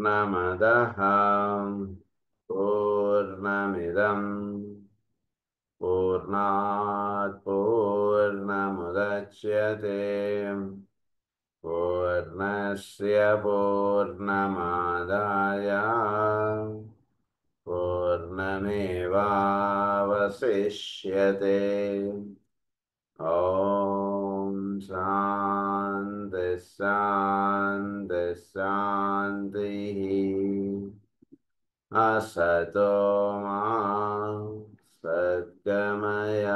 पूर्णमदः पूर्णमिदं पूर्णात् पूर्णमुदच्यते पूर्णस्य पूर्णमादाय पूर्णमेवावशिष्यते ॐ शान्ति शान्ति शान्तिः असतो मा सद्गमय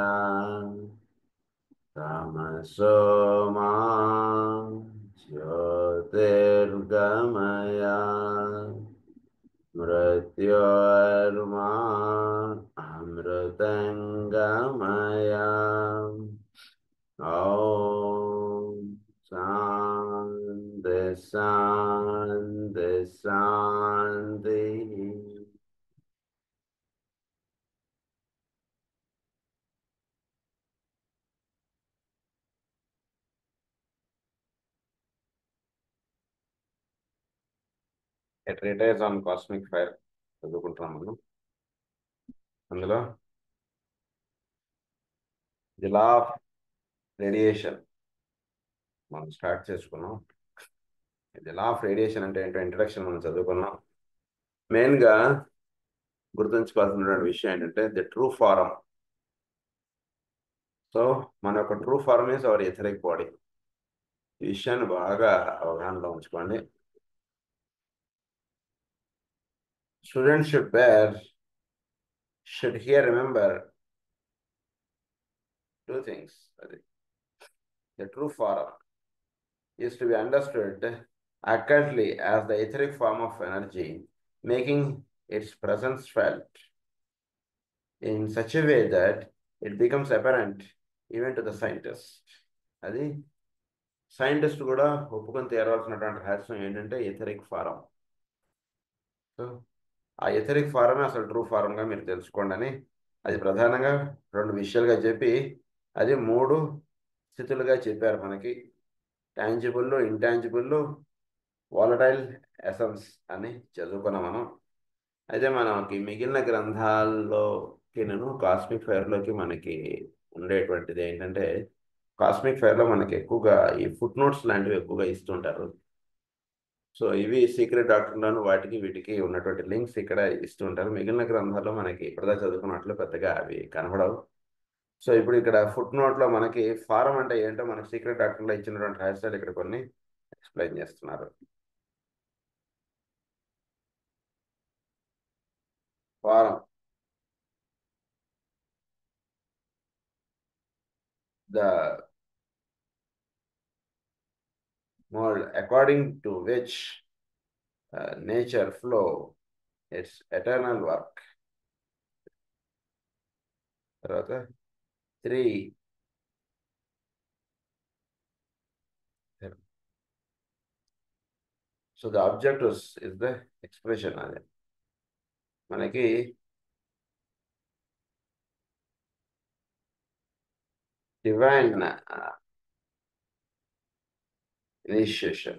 तमसो मा ज्योतिर्गमय मृत्योर्मा अमृतङ्गमय ॐ शान्ति शान्ति शान्तिः A treatise on cosmic fire చదువుకుంటున్నాం మనం అందులో ది లా ఆఫ్ రేడియేషన్ మనం స్టార్ట్ చేసుకున్నాం. ది లా ఆఫ్ రేడియేషన్ అంటే ఏంటో ఇంట్రడక్షన్ మనం చదువుకున్నాం. మెయిన్గా గుర్తుంచుకోవాల్సినటువంటి విషయం ఏంటంటే ది ట్రూ ఫారం. సో మన యొక్క true form is our etheric body. ఈ విషయాన్ని బాగా అవగాహనలో ఉంచుకోండి. Students should here remember two things. The true form is to be understood accurately as the etheric form of energy, making its presence felt in such a way that it becomes apparent even to the scientist. అది scientist కూడా ఒప్పుకొని తీరవలసినటువంటి రహస్యం ఏంటంటే etheric form. So ఆ etheric ఫారమే అసలు true ఫారంగా మీరు తెలుసుకోండి అని అది ప్రధానంగా రెండు విషయాలుగా చెప్పి అది మూడు స్థితులుగా చెప్పారు మనకి. టాంజిబుల్, ఇంటాంజిబుల్, వాలటైల్ ఎసెన్స్ అని చదువుకున్నాం మనం. అయితే మనకి మిగిలిన గ్రంథాల్లోకి కాస్మిక్ ఫైర్లోకి మనకి ఉండేటువంటిది ఏంటంటే కాస్మిక్ ఫైర్లో మనకి ఎక్కువగా ఈ ఫుట్ నోట్స్ లాంటివి ఎక్కువగా ఇస్తుంటారు. సో ఇవి సీక్రెట్ డాక్టర్లను వాటికి వీటికి ఉన్నటువంటి లింక్స్ ఇక్కడ ఇస్తుంటారు. మిగిలిన గ్రంథాల్లో మనకి ఇప్పుడుదా చదువుకున్నట్లు పెద్దగా అవి కనబడవు. సో ఇప్పుడు ఇక్కడ ఫుట్ నోట్లో మనకి ఫారం అంటే ఏంటో మనకి సీక్రెట్ డాక్టర్లో ఇచ్చినటువంటి రహస్యాలు ఇక్కడ కొన్ని ఎక్స్ప్లెయిన్ చేస్తున్నారు. Form the mold according to which nature flow its eternal work. తర్వాత 3 so the object is the expression. అదే మనకి divine initiation.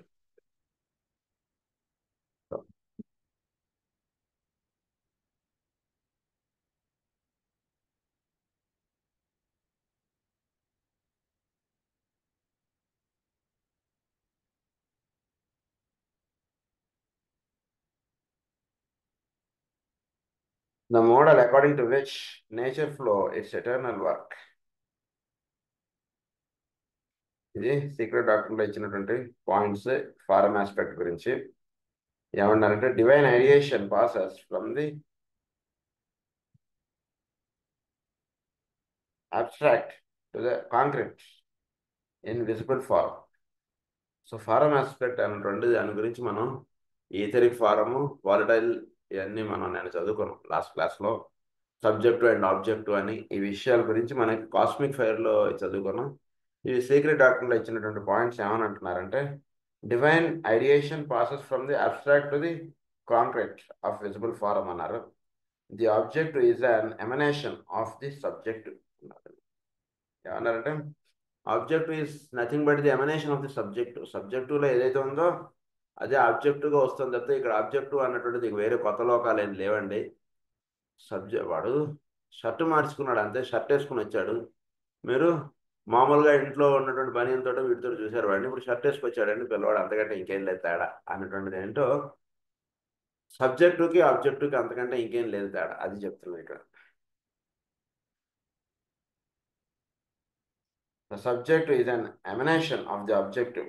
The model according to which nature flow its eternal work. ఇది సీక్రెట్ డాక్టర్లో ఇచ్చినటువంటి points form aspect గురించి. ఏమన్నారంటే divine ideation passes from the abstract to the concrete in visible form. So form aspect అనేటువంటి దాని గురించి మనం etheric form, volatile ఇవన్నీ నేను చదువుకున్నాం లాస్ట్ క్లాస్లో. సబ్జెక్టు అండ్ ఆబ్జెక్టు అని ఈ విషయాల గురించి మనకి కాస్మిక్ ఫైర్లో చదువుకున్నాం. ఇవి సీక్రెట్ డాక్టర్లో ఇచ్చినటువంటి పాయింట్స్ ఏమని అంటున్నారంటే divine ideation passes from the abstract to the concrete of visible form అన్నారు. The object is an emanation of the subject అన్నారు. ఏమన్నారంటే object is nothing but the emanation of the subject. సబ్జెక్టులో ఏదైతే ఉందో అదే ఆబ్జెక్టివ్గా వస్తుంది తప్పితే ఇక్కడ ఆబ్జెక్టివ్ అన్నటువంటిది వేరే కొత్త లోకాలు ఏం లేవండి. వాడు షర్ట్ మార్చుకున్నాడు అంతే, షర్ట్ వేసుకుని వచ్చాడు. మీరు మామూలుగా ఇంట్లో ఉన్నటువంటి బనియన్తో వీటితో చూశారు వాడిని, ఇప్పుడు షర్ట్ వేసుకొచ్చాడండి పిల్లవాడు, అంతకంటే ఇంకేం లేదు తేడా అన్నటువంటిది ఏంటో. సబ్జెక్టుకి ఆబ్జెక్టుకి అంతకంటే ఇంకేం లేదు తేడా, అది చెప్తున్నాను ఇక్కడ. The subject is an emanation of the objective.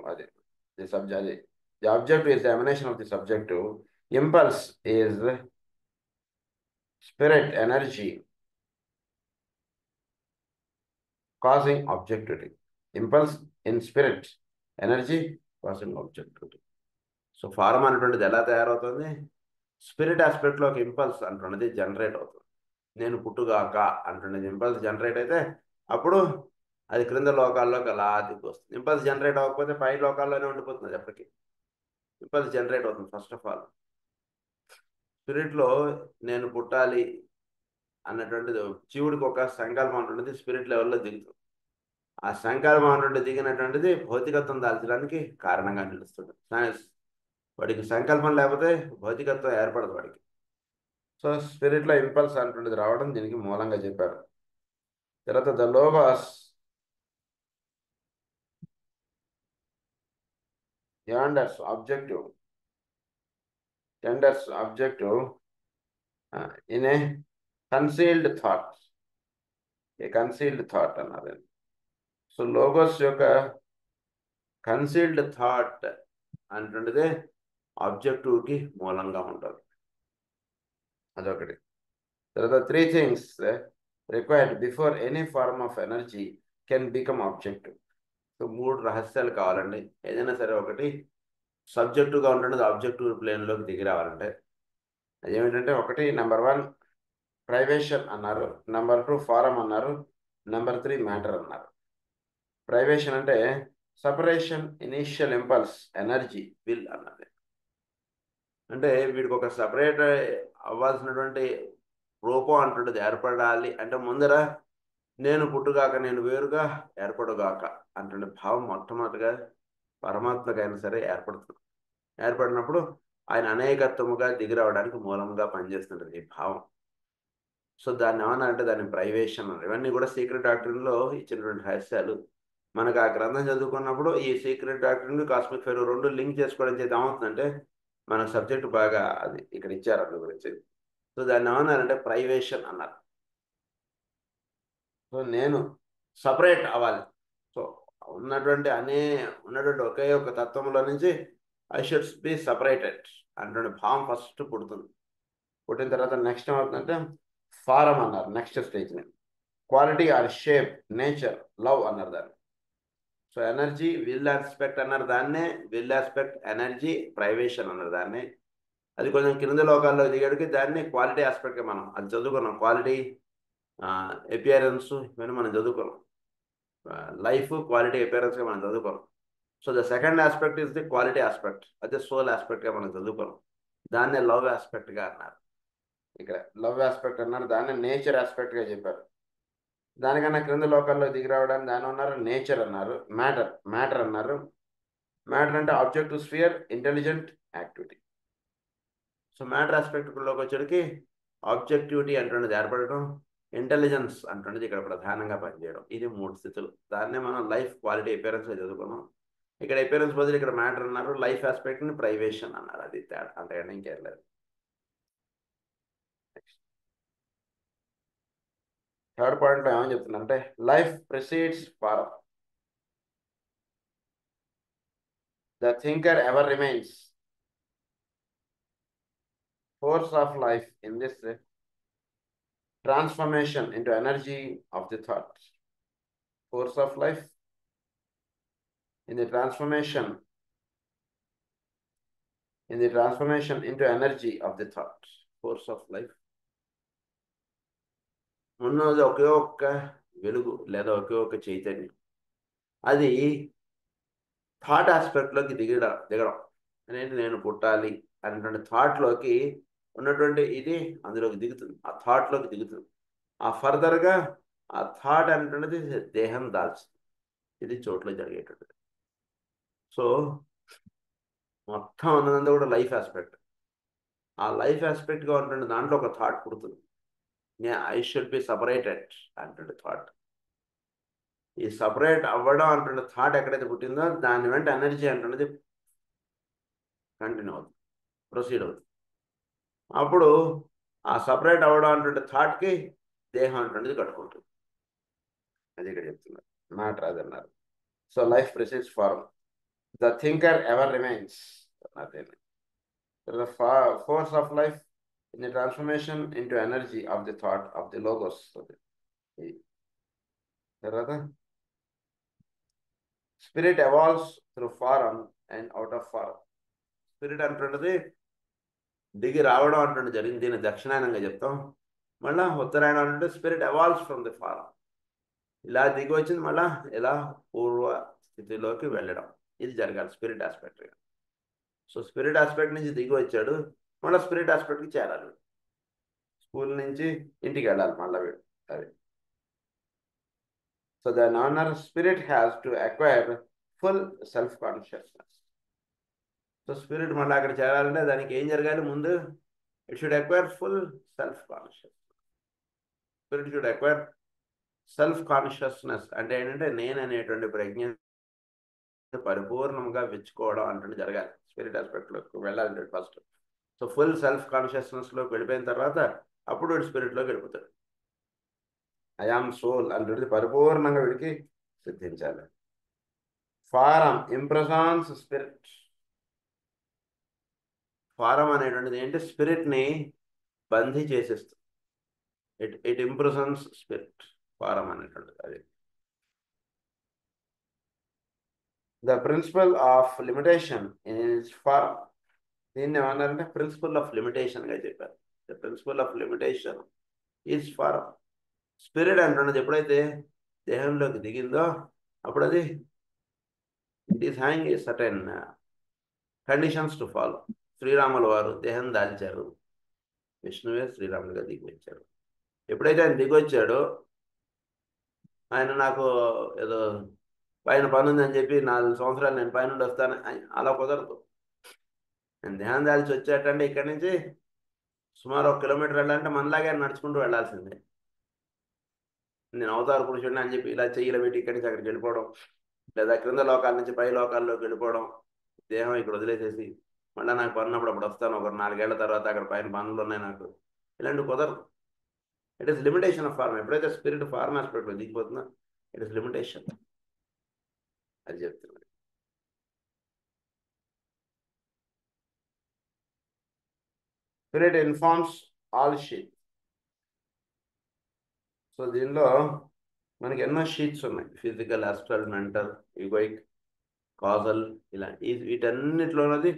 The subject, the objective is the emanation of the subjective. Impulse is spirit energy causing objectivity. Impulse in spirit energy causing objectivity. So form అనేటువంటిది ఎలా తయారవుతుంది? Spirit ఆస్పెక్ట్లో ఒక impulse అంటున్నది generate అవుతుంది. నేను పుట్టుగాక అంటున్నది impulse generate అయితే అప్పుడు అది క్రింద లోకాల్లోకి అలా దిగి వస్తుంది. ఇంపల్స్ జనరేట్ అవ్వకపోతే పై లోకాల్లోనే ఉండిపోతుంది. ఎప్పటికీ ఇంపల్స్ జనరేట్ అవుతుంది. ఫస్ట్ ఆఫ్ ఆల్ స్పిరిట్లో నేను పుట్టాలి అన్నటువంటిది జీవుడికి ఒక సంకల్పం అంటున్నది స్పిరిట్ లెవెల్లో దిగుతుంది. ఆ సంకల్పం అన్నటువంటి దిగినటువంటిది భౌతికత్వం దాల్చడానికి కారణంగా నిలుస్తుంది. సైన్స్ వాడికి సంకల్పం లేకపోతే భౌతికత్వం ఏర్పడదు వాడికి. సో స్పిరిట్లో ఇంపల్స్ అంటున్నది రావడం దీనికి మూలంగా చెప్పారు. తర్వాత the logos tenders objective in a concealed thought. A concealed thought అన్నది. సో లోగోస్ యొక్క కన్సీల్డ్ థాట్ అంటుండేది ఆబ్జెక్టివ్కి మూలంగా ఉంటుంది. అదొకటి. తర్వాత 3 things required before any form of energy can become objective. So 3 రహస్యాలు కావాలండి. ఏదైనా సరే ఒకటి సబ్జెక్టివ్గా ఉంటుండేది ఆబ్జెక్టివ్ ప్లేన్లోకి దిగి రావాలంటే అదేమిటంటే, ఒకటి నెంబర్ 1 ప్రైవేషన్ అన్నారు, నెంబర్ 2 ఫారం అన్నారు, నెంబర్ 3 మ్యాటర్ అన్నారు. ప్రైవేషన్ అంటే separation, initial impulse, energy, will అన్నది. అంటే వీడికి ఒక సపరేట్ అవ్వాల్సినటువంటి రూపం అంటుండేది ఏర్పడాలి అంటే ముందర నేను పుట్టుగాక, నేను వేరుగా ఏర్పడుగాక అంటుండే భావం మొట్టమొదటిగా పరమాత్మకైనా సరే ఏర్పడుతుంది. ఏర్పడినప్పుడు ఆయన అనేకత్వముగా దిగి రావడానికి మూలంగా పనిచేస్తుంటుంది ఈ భావం. సో దాన్ని ఏమన్నా అంటే దాన్ని ప్రైవేషన్ అన్నారు. ఇవన్నీ కూడా సీక్రెట్ డాక్టరీన్లో ఇచ్చినటువంటి రహస్యాలు. మనకు ఆ గ్రంథం చదువుకున్నప్పుడు ఈ సీక్రెట్ డాక్టరీన్ కాస్మిక్ ఫెయిర్ రెండు లింక్ చేసుకోవడం చేత ఏమవుతుందంటే మన సబ్జెక్ట్ బాగా అది ఇక్కడ ఇచ్చారు అందు గురించి. సో దాన్ని ఏమన్నారంటే ప్రైవేషన్ అన్నారు. సో నేను సపరేట్ అవ్వాలి. సో ఉన్నటువంటి ఒకే ఒక తత్వంలో నుంచి ఐ షుడ్ బి సపరేటెడ్ అంటే భావం ఫస్ట్ పుడుతుంది. పుట్టిన తర్వాత నెక్స్ట్ ఏమవుతుందంటే ఫారం అన్నారు నెక్స్ట్ స్టేజ్ని. Quality or shape, nature, love అన్నారు దాన్ని. సో ఎనర్జీ, విల్ ఆస్పెక్ట్ అన్నారు దాన్నే. విల్ ఆస్పెక్ట్, ఎనర్జీ, ప్రైవేషన్ అన్నారు దాన్ని. అది కొంచెం కింద లోకాల్లో దిగడికి దాన్ని క్వాలిటీ ఆస్పెక్ట్గా మనం అది చదువుకున్నాం. క్వాలిటీ, అపియరెన్స్ ఇవన్నీ మనం చదువుకున్నాం. లైఫ్, క్వాలిటీ, అపియరెన్స్గా మనం చదువుకున్నాం. So the second aspect is the quality aspect, అదే సోల్ ఆస్పెక్ట్గా మనం చదువుకున్నాం. దాన్నే లవ్ ఆస్పెక్ట్గా అన్నారు. ఇక్కడ లవ్ ఆస్పెక్ట్ అన్నారు, దాన్ని నేచర్ ఆస్పెక్ట్గా చెప్పారు. దానికన్నా క్రింద లోకాల్లో దిగి రావడానికి దాని అన్నారు నేచర్ అన్నారు. మ్యాటర్ అన్నారు. మ్యాటర్ అంటే objective sphere, intelligent activity. So matter ఆస్పెక్ట్లోకి వచ్చేటికి ఆబ్జెక్టివిటీ అంటున్నది ఏర్పడటం, ఇంటెలిజెన్స్ అంటున్నది ఇక్కడ ప్రధానంగా పనిచేయడం. ఇది 3 స్థితులు. దాన్నే మనం లైఫ్, క్వాలిటీ, అపియరెన్స్గా చదువుకున్నాం. ఇక్కడ అపియరెన్స్ బదులు ఇక్కడ మ్యాటర్ అన్నారు. లైఫ్ ఆస్పెక్ట్ని ప్రైవేషన్ అన్నారు. అది తేడా, అంతకన్నా ఇంకేం లేదు. థర్డ్ పాయింట్లో ఏమని చెప్తున్నారంటే life precedes form. The thinker ever remains. Force of life in this transformation into energy of the thought. Force of life in the transformation into energy of the thought. Force of life. ఉన్నది ఒకే ఒక్క వెలుగు లేదా ఒకే ఒక్క చైతన్యం. అది thought ఆస్పెక్ట్లోకి దిగడం అనేది నేను పుట్టాలి అనేటువంటి థాట్లోకి ఉన్నటువంటి ఇది అందులోకి దిగుతుంది, ఆ థాట్లోకి దిగుతుంది. ఆ ఫర్దర్గా ఆ థాట్ అనేటువంటిది దేహం దాల్చుతుంది. ఇది చోట్ల జరిగేటువంటిది. సో మొత్తం ఉన్నదంతా కూడా లైఫ్ ఆస్పెక్ట్. ఆ లైఫ్ ఆస్పెక్ట్గా ఉంటుంది దాంట్లో ఒక థాట్ పుడుతుంది. ఐ షుడ్ బి సపరేటెడ్ అంటుండే థాట్. ఈ సపరేట్ అవ్వడం అంటున్న థాట్ ఎక్కడైతే పుట్టిందో దాని వెంట ఎనర్జీ అంటున్నది కంటిన్యూ అవుతుంది, ప్రొసీడ్ అవుతుంది. అప్పుడు ఆ సపరేట్ అవ్వడం అంటుండే థాట్కి దేహం అంటున్నది కట్టుకుంటుంది. అది ఇక్కడ చెప్తున్నారు, మ్యాటర్ అది అన్నారు. So life precedes form, the thinker ever remains. The force of life in the transformation into energy of the thought of the logos. తర్వాత spirit evolves through form and out of form. Spirit అంటున్నది దిగి రావడం అంటుండే జరిగింది, దీన్ని దక్షిణాయనంగా చెప్తాం. మళ్ళీ ఉత్తరాయణం అంటే spirit evolves from the form. ఇలా దిగి వచ్చింది మళ్ళీ ఇలా పూర్వ స్థితిలోకి వెళ్ళడం, ఇది జరగాలి spirit aspect. So spirit aspect నుంచి దిగి వచ్చాడు, మళ్ళీ స్పిరిట్ ఆస్పెక్ట్కి చేరాలి. స్కూల్ నుంచి ఇంటికి వెళ్ళాలి మళ్ళీ వీడు. అది so the inner spirit has to acquire full self consciousness. So spirit మళ్ళీ అక్కడ చేరాలంటే దానికి ఏం జరగాలి? ముందు it should acquire full self consciousness. Spirit should acquire self consciousness అంటే ఏంటంటే నేను అనేటువంటి ప్రజ్ఞ పరిపూర్ణంగా వెచ్చుకోవడం అంటే జరగాలి. స్పిరిట్ ఆస్పెక్ట్లోకి వెళ్ళాలంటే ఫస్ట్. సో ఫుల్ సెల్ఫ్ కాన్షియస్నెస్లోకి వెళ్ళిపోయిన తర్వాత అప్పుడు వీడు స్పిరిట్లోకి వెళ్ళిపోతాడు. ఐఆమ్ సోల్ అంటే పరిపూర్ణంగా వీడికి సిద్ధించాలి. Form imprisons spirit. ఫారం అనేటువంటిది ఏంటి? స్పిరిట్ని బందీ చేసేస్తుంది. ఇట్ ఇంప్రెసన్స్ స్పిరిట్, ఫారం అనేటువంటిది. అది the principle of limitation is form. దీన్ని ఏమన్నారంటే ప్రిన్సిపల్ ఆఫ్ లిమిటేషన్గా చెప్పారు. The principle of limitation is form. Spirit అంటున్నది ఎప్పుడైతే దేహంలోకి దిగిందో అప్పుడు అది it is hang a certain conditions to follow. శ్రీరాముల వారు దేహం దాల్చారు, విష్ణువే శ్రీరాములుగా దిగి వచ్చారు. ఎప్పుడైతే ఆయన దిగి వచ్చాడో ఆయన నాకు ఏదో పైన పని ఉందని చెప్పి 4 సంవత్సరాలు నేను పైనుండి వస్తాను అలా కుదరదు. నేను దేహం దాల్చి వచ్చేటంటే ఇక్కడి నుంచి సుమారు 1 కిలోమీటర్ వెళ్ళాలంటే మనలాగే నడుచుకుంటూ వెళ్ళాల్సిందే. నేను అవతార పురుషుడిని అని చెప్పి ఇలా చెయ్యిలో పెట్టి ఇక్కడి నుంచి అక్కడికి వెళ్ళిపోవడం, లేదా క్రింద లోకాల నుంచి పై లోకాల్లోకి వెళ్ళిపోవడం, దేహం ఇక్కడ వదిలేసేసి మళ్ళీ నాకు పనున్నప్పుడు అప్పుడు వస్తాను, ఒక 4 ఏళ్ల తర్వాత అక్కడ పైన పనులు ఉన్నాయి నాకు, ఇలాంటివి కుదరదు. It is limitation of form. ఎప్పుడైతే స్పిరిట్ ఫార్మ్ ఆస్పెక్ట్లో దిగిపోతుందో ఇట్ ఈస్ లిమిటేషన్. అది చెప్తున్నాడు. Spirit informs all sheath. So దీనిలో మనకి ఎన్నో షీట్స్ ఉన్నాయి. Physical, astral, mental, egoic, causal, ఇలా వీటన్నిటిలోనది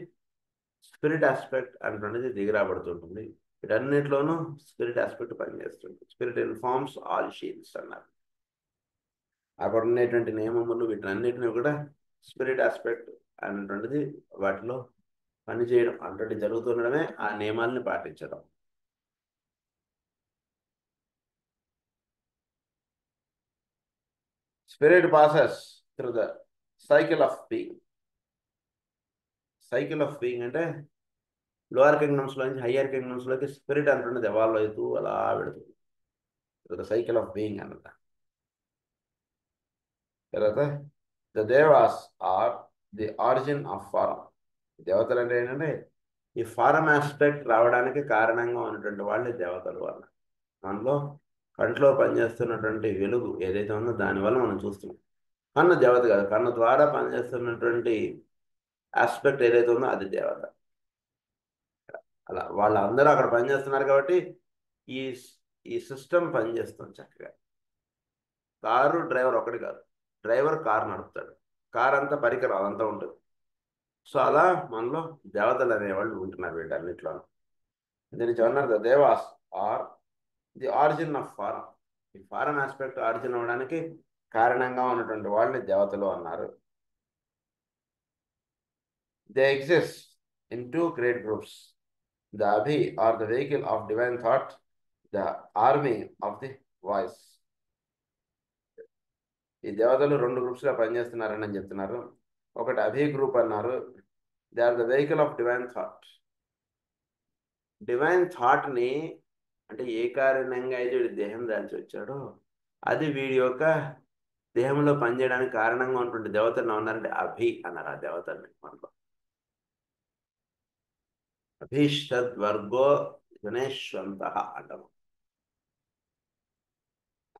స్పిరిట్ ఆస్పెక్ట్ అంటున్నది దిగిరాబడుతుంటుంది. వీటన్నిటిలోనూ స్పిరిట్ ఆస్పెక్ట్ పనిచేస్తుంది. స్పిరిట్ ఇన్ఫార్మ్స్ ఆల్ షీట్స్ అన్నారు. అక్కడ ఉన్నటువంటి నియమములు వీటన్నిటిని కూడా స్పిరిట్ ఆస్పెక్ట్ అనేటువంటిది వాటిలో పనిచేయడం అంటే జరుగుతుండడమే ఆ నియమాలని పాటించడం. Spirit passes through the cycle of being. Cycle of being అంటే లోయర్ కింగ్డమ్స్లో నుంచి హయ్యర్ కింగ్డమ్స్లోకి స్పిరిట్ అంటున్నది ఎవాల్వ్ అవుతూ అలా పెడుతుంది. ద సైకిల్ ఆఫ్ బీయింగ్ అన్నమాట. తర్వాత the devas are the origin of form. దేవతలు అంటే ఏంటంటే ఈ ఫారం ఆస్పెక్ట్ రావడానికి కారణంగా ఉన్నటువంటి వాళ్ళే దేవతలు. వాళ్ళ దానిలో కంట్లో పనిచేస్తున్నటువంటి వెలుగు ఏదైతే ఉందో దానివల్ల మనం చూస్తున్నాం. కన్ను దేవత కాదు, కన్ను ద్వారా పనిచేస్తున్నటువంటి ఆస్పెక్ట్ ఏదైతే ఉందో అది దేవత. అలా వాళ్ళందరూ అక్కడ పనిచేస్తున్నారు కాబట్టి ఈ ఈ సిస్టమ్ పనిచేస్తుంది చక్కగా. కారు డ్రైవర్ ఒకటి కాదు, డ్రైవర్ కారు నడుపుతాడు, కారు అంతా పరికరం అదంతా ఉంటుంది. సో అలా మనలో దేవతలు అనేవాళ్ళు ఉంటున్నారు వీటన్నిటిలో. దీన్ని చెప్తున్నారు the devas are the origin of form. ఈ ఫారం ఆస్పెక్ట్ ఆరిజిన్ అవ్వడానికి కారణంగా ఉన్నటువంటి వాళ్ళని దేవతలు అన్నారు. They exist in 2 great groups, the Abhi or the vehicle of divine thought, the army of the voice. ఈ దేవతలు 2 గ్రూప్స్గా పనిచేస్తున్నారని చెప్తున్నారు. ఒకటి అభి గ్రూప్ అన్నారు, they are the vehicle of divine thought. Divine థాట్ని అంటే ఏ కారణంగా అయితే వీడి దేహం దాల్చి వచ్చాడో అది వీడి యొక్క దేహంలో పనిచేయడానికి కారణంగా ఉంటుంది. దేవతలను ఉన్నారంటే అభి అన్నారు ఆ దేవతల్ని మనలో. అభిష్టద్వర్గో గణేశ్వంత అంటారు.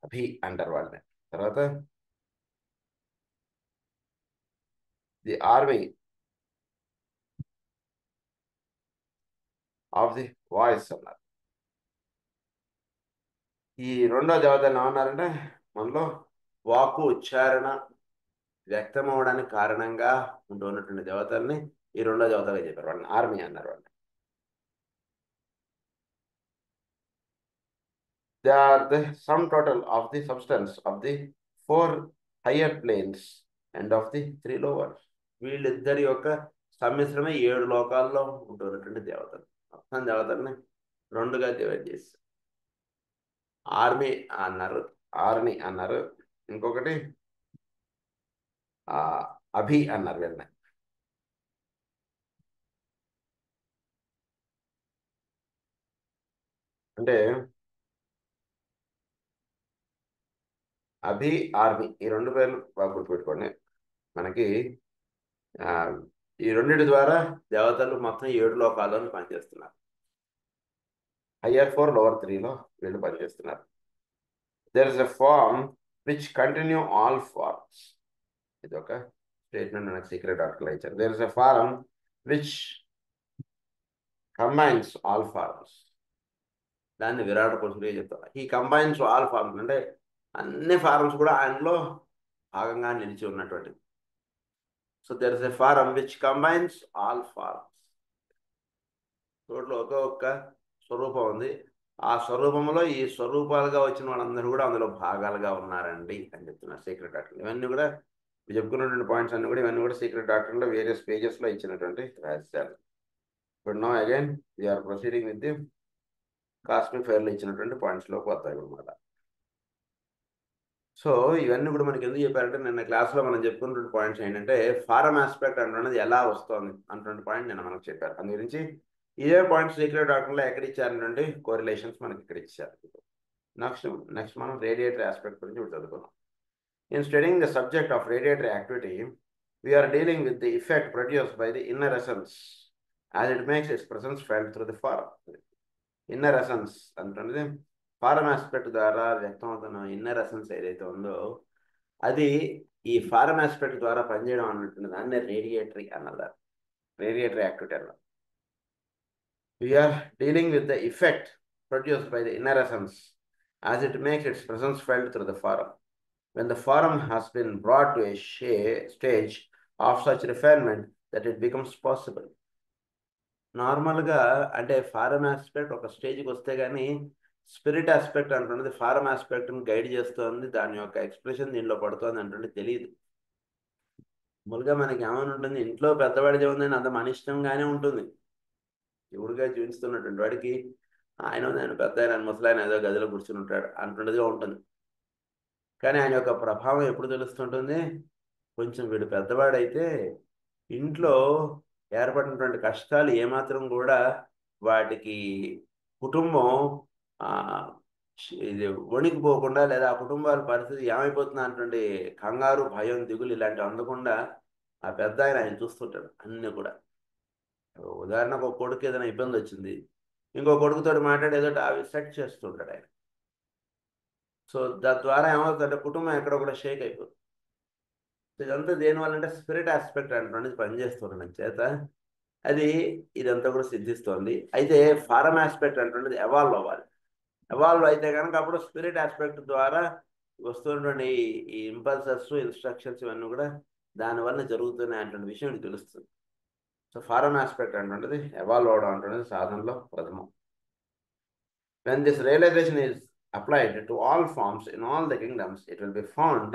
అభి అంటారు వాళ్ళని. తర్వాత the army of the voice అన్నారు. ఈ రెండో దేవతలు ఏమన్నారంటే మనలో వాక్కు ఉచ్చారణ వ్యక్తం అవడానికి కారణంగా ఉంటున్నటువంటి దేవతల్ని ఈ రెండో దేవతగా చెప్పారు. వాళ్ళని ఆర్మీ అన్నారు. వాళ్ళని they are the sum total of the substance of the 4 higher planes and of the 3 lower. వీళ్ళిద్దరి యొక్క సమ్మిశ్రమే 7 లోకాల్లో ఉంటున్నటువంటి దేవతలు. మొత్తం దేవతల్ని రెండుగా డివైడ్ చేసి ఆర్మీ అన్నారు, ఆర్మీ అన్నారు. ఇంకొకటి అభి అన్నారు వీళ్ళని. అంటే అభి ఆర్మీ ఈ రెండు పేర్లు బాగా గుర్తుపెట్టుకోండి. మనకి ఈ రెండింటి ద్వారా దేవతలు మొత్తం 7 లోకాలను పనిచేస్తున్నారు. హయ్యర్ 4 లోవర్ 3లో వీళ్ళు పనిచేస్తున్నారు. There is a form which continue all forms. ఇది ఒక స్టేట్మెంట్ మనకు సీక్రెట్ ఆర్టికల్ ఇచ్చారు. There is a form which combines all forms. దాన్ని విరాట పురుషుడే చెప్తారు. ఈ కంబైన్స్ ఆల్ ఫార్మ్స్ అంటే అన్ని ఫార్మ్స్ కూడా ఆయనలో భాగంగా నిలిచి ఉన్నటువంటిది. So there is a form which combines all forms. Total ఒక్క స్వరూపం ఉంది. ఆ స్వరూపంలో ఈ స్వరూపాలుగా వచ్చిన వాళ్ళందరూ కూడా అందులో భాగాలుగా ఉన్నారండి అని చెప్తున్నారు సీక్రెట్ డాక్టర్. ఇవన్నీ కూడా చెప్పుకున్నటువంటి పాయింట్స్ అన్ని కూడా ఇవన్నీ కూడా సీక్రెట్ డాక్టర్లో వేరియస్ పేజెస్లో ఇచ్చినటువంటి రహస్యాలు. ఇప్పుడు now again we are proceeding with the cosmic ఫైర్లో ఇచ్చినటువంటి పాయింట్స్లోకి వస్తాయి అనమాట. సో ఇవన్నీ కూడా మనకి ఎందుకు చెప్పారంటే నిన్న క్లాస్లో మనం చెప్పుకున్నటువంటి పాయింట్స్ ఏంటంటే ఫారం ఆస్పెక్ట్ అంటున్నది ఎలా వస్తుంది అన్నటువంటి పాయింట్ నిన్న మనకు చెప్పారు. అందు గురించి ఇదే పాయింట్స్ సీక్రెట్ డాక్టర్లో ఎక్కడ ఇచ్చారంటే కోరిలేషన్స్ మనకి ఇక్కడ ఇచ్చారు. నెక్స్ట్ మనం రేడియేటరీ ఆస్పెక్ట్ గురించి ఇప్పుడు చదువుకున్నాం. In studying the subject of radiatory activity we are dealing with the effect produced by the inner essence as it makes its presence felt through the form. Inner essence అంటున్నది form aspect ద్వారా వ్యక్తం అవుతున్న inner essence ఏదైతే ఉందో అది ఈ form aspect ద్వారా పనిచేయడం అన్నట్టు దాన్ని రేడియేటరీ అన్నారు. రేడియేటరీ యాక్టివిటీ అన్నారు. We are dealing with the effect produced by the inner essence as it makes its presence felt through the form. When the forum has been brought to a stage of such refinement that it becomes possible. నార్మల్గా అంటే form aspect ఒక స్టేజ్కి వస్తే కానీ spirit aspect అంటున్నది form ఆస్పెక్ట్ని guide చేస్తుంది, దాని యొక్క ఎక్స్ప్రెషన్ దీనిలో పడుతుంది అంటుంటే తెలియదు. మామూలుగా మనకి ఏమైనా ఉంటుంది, ఇంట్లో పెద్దవాడిదే ఉందని అంత మన ఇష్టంగానే ఉంటుంది. ఎవడుగా జీవిస్తున్నటువంటి వాడికి ఆయన పెద్ద ఆయన ముసలాయన ఏదో గదిలో కూర్చుని ఉంటాడు అంటున్నదిగా ఉంటుంది. కానీ ఆయన యొక్క ప్రభావం ఎప్పుడు తెలుస్తుంటుంది, కొంచెం వీడు పెద్దవాడైతే ఇంట్లో ఏర్పడినటువంటి కష్టాలు ఏమాత్రం కూడా వాటికి కుటుంబం ఇది వణికిపోకుండా లేదా ఆ కుటుంబాల పరిస్థితి ఏమైపోతుంది అన్నటువంటి కంగారు, భయం, దిగులు ఇలాంటివి అందకుండా ఆ పెద్ద ఆయన చూస్తుంటాడు అన్నీ కూడా. ఉదాహరణకు ఒక కొడుకు ఏదైనా ఇబ్బంది వచ్చింది, ఇంకో కొడుకుతో మాట్లాడి ఏదో అవి సెట్ చేస్తుంటాడు ఆయన. సో దాని ద్వారా ఏమవుతుందంటే కుటుంబం ఎక్కడ కూడా షేక్ అయిపోతుంది. ఇదంతా దేనివల్ల అంటే స్పిరిట్ ఆస్పెక్ట్ అంటున్నది పనిచేస్తుండడం చేత అది ఇదంతా కూడా సిద్ధిస్తోంది. అయితే ఫారం ఆస్పెక్ట్ అంటున్నది ఎవాల్వ్ అవ్వాలి. ఎవాల్వ్ అయితే కనుక అప్పుడు స్పిరిట్ ఆస్పెక్ట్ ద్వారా వస్తున్నటువంటి ఈ ఇంపల్సర్స్, ఇన్స్ట్రక్షన్స్ ఇవన్నీ కూడా దానివల్ల జరుగుతున్నాయి అంటున్న విషయం తెలుస్తుంది. సో ఫారం ఆస్పెక్ట్ అంటున్నది ఎవాల్వ్ అవడం అంటున్నది సాధనలో ప్రథమం. When this realization is applied to all forms in all the kingdoms, it will be found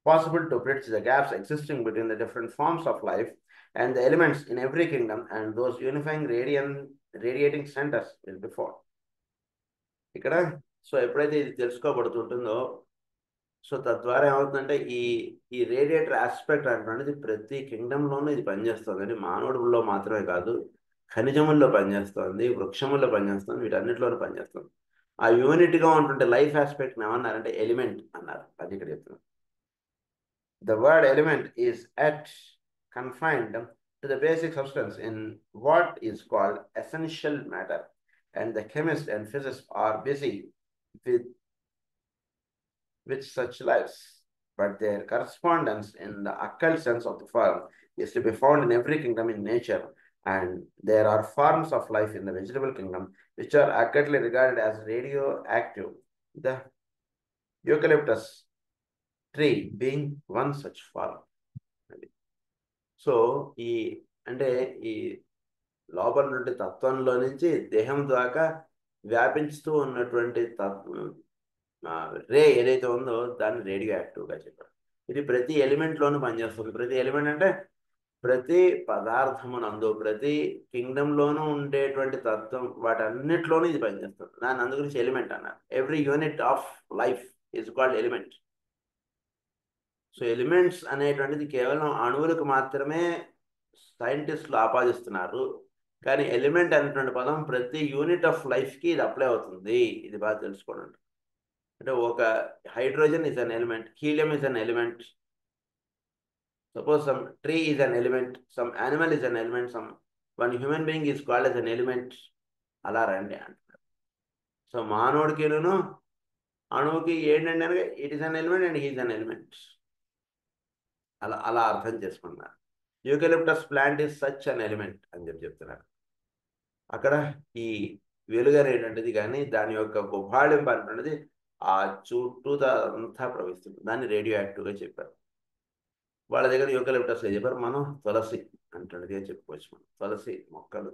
possible to bridge the gaps existing between the different forms of life and the elements in every kingdom, and those unifying radiating centers will be found. ఇక్కడ so ఎప్పుడైతే ఇది తెలుసుకోబడుతుంటుందో so తద్వారా ఏమవుతుందంటే ఈ radiator aspect అనేటువంటిది ప్రతి కింగ్డంలోనూ ఇది పనిచేస్తుంది అని మానవుడిలో మాత్రమే కాదు, ఖనిజముల్లో పనిచేస్తుంది, వృక్షముల్లో పనిచేస్తుంది, వీటన్నిటిలోనూ పనిచేస్తుంది. ఆ యూనిట్గా ఉంటుంటే లైఫ్ ఆస్పెక్ట్ ఏమన్నారంటే ఎలిమెంట్ అన్నారు. అది ఇక్కడ చెప్తున్నాను. The word element is at confined to the basic substance in what is called essential matter, and the chemist and physicist are busy with such lives, but their correspondence in the occult sense of the form is to be found in every kingdom in nature, and there are forms of life in the vegetable kingdom which are accurately regarded as radioactive. The eucalyptus tree being one such form. So ఈ అంటే ఈ లోపల నుండి తత్వంలో నుంచి దేహం దాకా వ్యాపించుతూ ఉన్నటువంటి రే ఏదైతే ఉందో దాన్ని రేడియో యాక్టివ్గా చెప్పారు. ఇది ప్రతి ఎలిమెంట్లోనూ పనిచేస్తుంది. ప్రతి ఎలిమెంట్ అంటే ప్రతి పదార్థమునందు, ప్రతి కింగ్డంలోనూ ఉండేటువంటి తత్వం వాటన్నిటిలోనూ ఇది పనిచేస్తుంది. దాన్ని అందు గురించి ఎలిమెంట్ అన్నారు. Every unit of life is called element. So elements అనేటువంటిది కేవలం అణువులకు మాత్రమే సైంటిస్టులు ఆపాదిస్తున్నారు, కానీ ఎలిమెంట్ అనేటువంటి పదం ప్రతి యూనిట్ ఆఫ్ లైఫ్కి ఇది అప్లై అవుతుంది. ఇది బాగా తెలుసుకోండి. అంటే ఒక hydrogen is an element, helium is an element, suppose some tree is an element, some animal is an element, someone human being is called as an element. అలా రండి అంటున్నారు. సో మానవుడికిను అణువుకి ఏంటంటే అనగా it is an element and he's an element. అలా అలా అర్థం చేసుకున్నారు. Eucalyptus plant is such an element అని చెప్తున్నారు. అక్కడ ఈ వెలుగు అనేటువంటిది కానీ దాని యొక్క గుబాళింపు అనేటువంటిది ఆ చుట్టూతా అంతా ప్రవహిస్తుంది. దాన్ని రేడియో యాక్టివ్గా చెప్పారు. వాళ్ళ దగ్గర యూకలిప్టస్ చెప్పారు, మనం తులసి అంటున్నదిగా చెప్పుకోవచ్చు. మనం తులసి మొక్కలు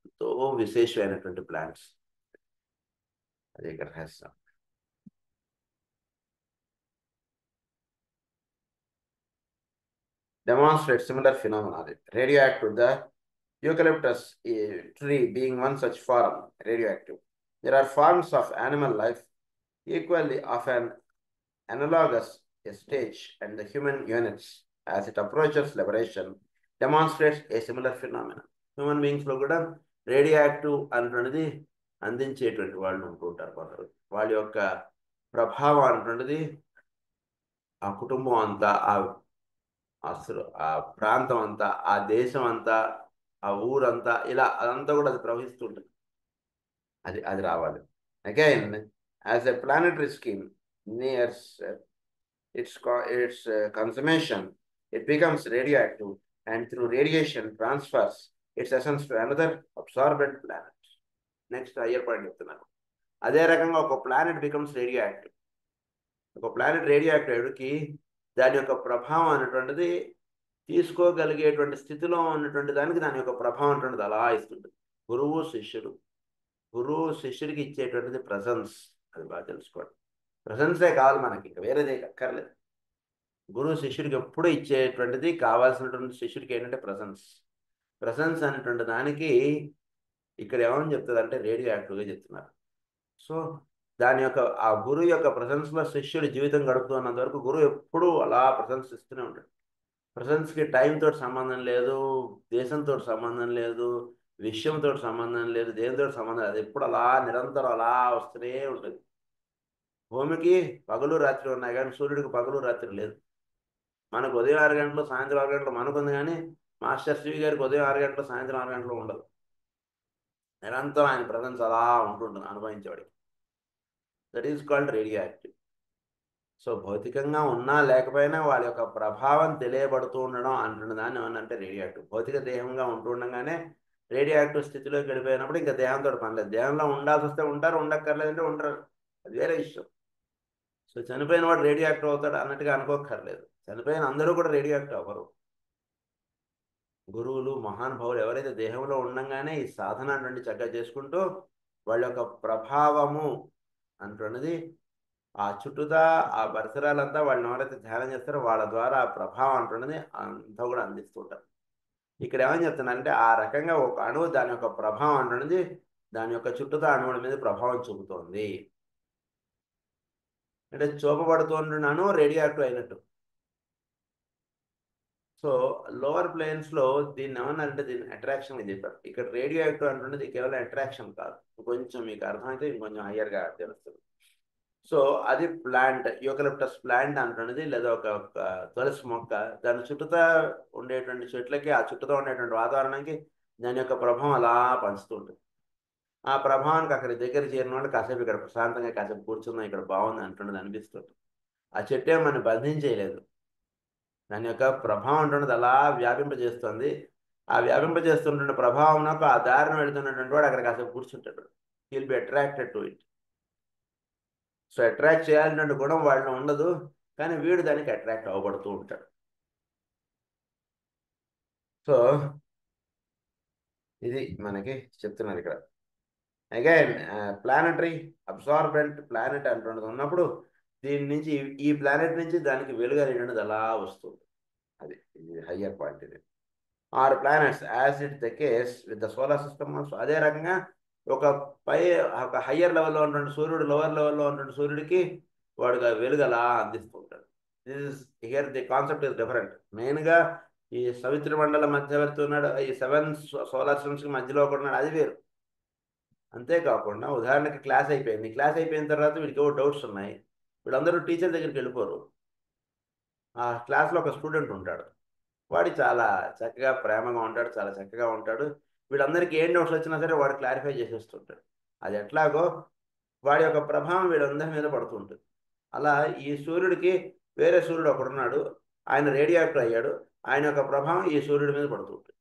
ఎంతో విశేషమైనటువంటి ప్లాంట్స్. అది ఇక్కడ రహస్యం. Demonstrate similar phenomena. Radioactive, the eucalyptus tree being one such form, radioactive. There are forms of animal life equally of an analogous stage, and the human units, as it approaches liberation, demonstrates a similar phenomenon. Human బీయింగ్స్లో కూడా radioactive అనేటువంటిది అందించేటువంటి వాళ్ళు ఉంటుంటారు కొందరు. వాళ్ళ యొక్క ప్రభావం అనేటువంటిది ఆ కుటుంబం అంతా, అసలు ఆ ప్రాంతం అంతా, ఆ దేశం అంతా, ఆ ఊరంతా, ఇలా అదంతా కూడా అది ప్రవహిస్తుంటుంది. అది రావాలి. Again as a planetary scheme nears its consummation, it becomes radioactive, and through radiation transfers its essence to another absorbent planet. Next higher point చెప్తున్నాను. అదే రకంగా ఒక ప్లానెట్ బికమ్స్ రేడియోయాక్టివ్. ఒక ప్లానెట్ రేడియోయాక్టివ్కి దాని యొక్క ప్రభావం అనేటువంటిది తీసుకోగలిగేటువంటి స్థితిలో ఉన్నటువంటి దానికి దాని యొక్క ప్రభావం అనేటువంటిది అలా ఇస్తుంటుంది. గురువు శిష్యుడికి ఇచ్చేటువంటిది ప్రజెన్స్. అది బాగా తెలుసుకోండి. ప్రజెన్సే కావాలి మనకి, ఇంకా వేరేదే అక్కర్లేదు. గురువు శిష్యుడికి ఎప్పుడు ఇచ్చేటువంటిది కావాల్సినటువంటి శిష్యుడికి ఏంటంటే ప్రజెన్స్ అనేటువంటి దానికి ఇక్కడ ఏమని చెప్తుంది అంటే రేడియో యాక్టివ్గా చెప్తున్నారు. సో దాని యొక్క ఆ గురువు యొక్క ప్రజెన్స్లో శిష్యుడి జీవితం గడుపుతున్నంత వరకు గురువు ఎప్పుడూ అలా ప్రజెన్స్ ఇస్తూనే ఉంటాడు. ప్రజెన్స్కి టైంతో సంబంధం లేదు, దేశంతో సంబంధం లేదు, విషయంతో సంబంధం లేదు, దేనితో సంబంధం లేదు. అది ఎప్పుడు అలా నిరంతరం అలా వస్తూనే ఉంటుంది. భూమికి పగలు రాత్రి ఉన్నాయి కానీ సూర్యుడికి పగలు రాత్రి లేదు. మనకు ఉదయం 6 గంటలు, సాయంత్రం 6 గంటలు మనకుంది, కానీ మాస్టర్ సివి గారికి ఉదయం 6 గంటలు, సాయంత్రం 6 గంటలు ఉండదు. నిరంతరం ఆయన ప్రజెన్స్ అలా ఉంటుంటుంది అనుభవించేవాడికి. That is called radioactive. So భౌతికంగా ఉన్నా లేకపోయినా వాళ్ళ యొక్క ప్రభావం తెలియబడుతూ ఉండడం అంటున్న దాన్ని ఏమన్నంటే రేడియో యాక్టివ్. భౌతిక దేహంగా ఉంటూ ఉండగానే రేడియో యాక్టివ్ స్థితిలోకి వెళ్ళిపోయినప్పుడు ఇంకా దేహంతో పనిలేదు. దేహంలో ఉండాల్సి వస్తే ఉంటారు, ఉండక్కర్లేదంటే ఉండరు, అది వేరే విషయం. సో చనిపోయిన వాడు రేడియో యాక్టివ్ అవుతాడు అన్నట్టుగా అనుకోక్కర్లేదు. చనిపోయిన అందరూ కూడా రేడియో యాక్టివ్ అవ్వరు. గురువులు, మహానుభావులు ఎవరైతే దేహంలో ఉండంగానే ఈ సాధన అటువంటి చక్కగా చేసుకుంటూ వాళ్ళ యొక్క ప్రభావము అంటున్నది ఆ చుట్టూతా ఆ పరిసరాలంతా వాళ్ళని ఎవరైతే ధ్యానం చేస్తారో వాళ్ళ ద్వారా ఆ ప్రభావం అంటున్నది అంతా కూడా అందిస్తుంటారు. ఇక్కడ ఏమని చెప్తున్నానంటే ఆ రకంగా ఒక అణువు దాని యొక్క ప్రభావం అంటున్నది దాని యొక్క చుట్టూతా అణువుల మీద ప్రభావం చూపుతోంది. అంటే చూపబడుతున్నాను రేడియో యాక్టివ్ అయినట్టు. సో లోవర్ ప్లేన్స్లో దీన్ని ఏమన్నారంటే దీన్ని అట్రాక్షన్ అని చెప్పారు. ఇక్కడ రేడియో యాక్టివ్ అంటున్నది కేవలం అట్రాక్షన్ కాదు, కొంచెం మీకు అర్థమైతే ఇంకొంచెం హయ్యర్గా తెలుస్తుంది. సో అది ప్లాంట్, యూకలిప్టస్ ప్లాంట్ అంటున్నది, లేదా ఒక తులసి మొక్క, దాని చుట్టూతా ఉండేటువంటి చెట్లకి, ఆ చుట్టూతో ఉండేటువంటి వాతావరణానికి దాని యొక్క ప్రభావం అలా పంచుతూ ఉంటుంది. ఆ ప్రభావానికి అక్కడ దగ్గర చేరిన వాళ్ళు కాసేపు ఇక్కడ ప్రశాంతంగా కాసేపు కూర్చుందాం, ఇక్కడ బాగుంది అంటున్నది అనిపిస్తుంది. ఆ చెట్టు ఏమని బంధించేయలేదు, దాని యొక్క ప్రభావం అంటున్నది అలా వ్యాపింపజేస్తుంది. ఆ వ్యాపింపజేస్తున్న ప్రభావంకు ఆ దారిని వెళుతున్నటువంటి వాడు అక్కడ కాసేపు కూర్చుంటాడు. He'll be attracted to it. So attract చేయాలనే గుణం వాళ్ళలో ఉండదు, కానీ వీడు దానికి అట్రాక్ట్ అవ్వబడుతూ ఉంటాడు. సో ఇది మనకి చెప్తున్నారు ఇక్కడ. అగైన్ ప్లానటరీ అబ్సార్బెంట్ ప్లానెట్ అంటున్నది ఉన్నప్పుడు దీని నుంచి, ఈ ప్లానెట్ నుంచి దానికి వెలుగు అనేటువంటిది అలా వస్తుంది. అది హయ్యర్ పాయింట్. ఇది or planets as it the case with the solar system also. అదే రకంగా ఒక హయ్యర్ లెవెల్లో ఉన్నటువంటి సూర్యుడు లోవర్ లెవెల్లో ఉన్నటువంటి సూర్యుడికి వాడుగా వెలుగు అలా అందిస్తూ ఉంటాడు. This here the concept is different. మెయిన్గా ఈ సవిత్ర మండల మధ్యవర్తి ఉన్నాడు, ఈ 7 సోలార్ సిస్టమ్స్కి మధ్యలో ఒకడు ఉన్నాడు, అది వేరు. అంతేకాకుండా ఉదాహరణకి క్లాస్ అయిపోయింది, క్లాస్ అయిపోయిన తర్వాత వీడికి ఏవో డౌట్స్ ఉన్నాయి, వీళ్ళందరూ టీచర్ దగ్గరికి వెళ్ళిపోరు. ఆ క్లాస్లో ఒక స్టూడెంట్ ఉంటాడు, వాడు చాలా చక్కగా ప్రేమగా ఉంటాడు, చాలా చక్కగా ఉంటాడు. వీళ్ళందరికీ ఏం డౌట్స్ వచ్చినా సరే వాడు క్లారిఫై చేసేస్తుంటాడు. అది ఎట్లాగో వాడి యొక్క ప్రభావం వీళ్ళందరి మీద పడుతుంటుంది. అలా ఈ సూర్యుడికి వేరే సూర్యుడు ఒకడున్నాడు, ఆయన రేడియో యాక్టివ్ అయ్యాడు, ఆయన యొక్క ప్రభావం ఈ సూర్యుడి మీద పడుతుంటుంది.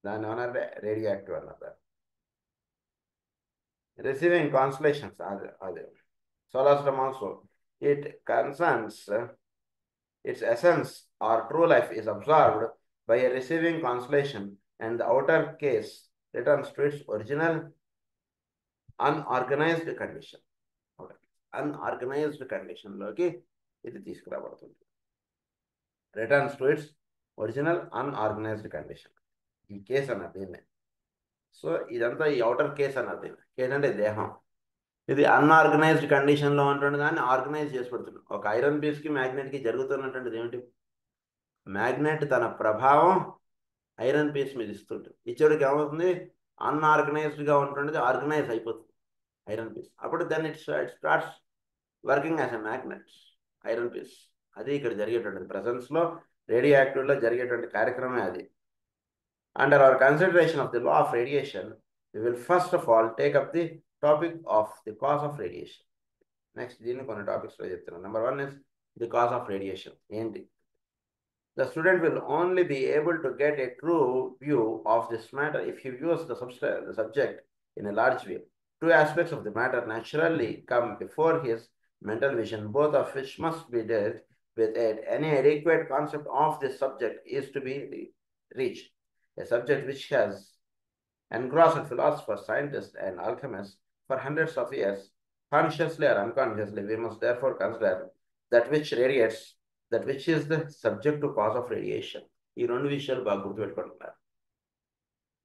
దాన్ని ఏమన్నారంటే రేడియో యాక్టివ్ అన్నారు. Receiving constellations, solar system also, it concerns its essence or true life is absorbed by a receiving constellation, and the outer case returns to its original unorganized condition. Unorganized condition లోకి ఇది తీసుకురాబడుతుంది. Returns to its original unorganised condition. ఈ case అన్నది దీన్నే. So ఇదంతా ఈ outer case అన్నది. Case అంటే దేహం. ఇది అన్ఆర్గనైజ్డ్ కండిషన్లో ఉన్నటువంటి దాన్ని ఆర్గనైజ్ చేసి పెడుతుంది. ఒక ఐరన్ పీస్కి మ్యాగ్నెట్కి జరుగుతున్నటువంటిది ఏమిటి? మ్యాగ్నెట్ తన ప్రభావం ఐరన్ పీస్ మీద ఇస్తుంటుంది. ఇచ్చేటికి ఏమవుతుంది? అన్ఆర్గనైజ్డ్గా ఉంటుండేది ఆర్గనైజ్ అయిపోతుంది ఐరన్ పీస్. అప్పుడు then it starts working as a magnet iron piece. అది ఇక్కడ జరిగేటువంటిది ప్రెసెన్స్లో రేడియో యాక్టివ్లో జరిగేటువంటి కార్యక్రమే అది. Under our consideration of the law of radiation, we will first of all take up the topic of the cause of radiation. Next, దీన్ని కొన్ని టాపిక్స్లో చెప్తున్నాను. Number 1 is the cause of radiation. ఏంటి? The student will only be able to get a true view of this matter if he views the subject in a large way. Two aspects of the matter naturally come before his mental vision, both of which must be dealt with. Any adequate concept of this subject is to be reached. A subject which has engrossed philosophers, scientists, and alchemists for hundreds of years, consciously or unconsciously. We must therefore consider that which radiates, that which is the subject to cause of radiation. ఈ రెండు విషయాలు బాగా గుర్తుపెట్టుకుంటున్నారు.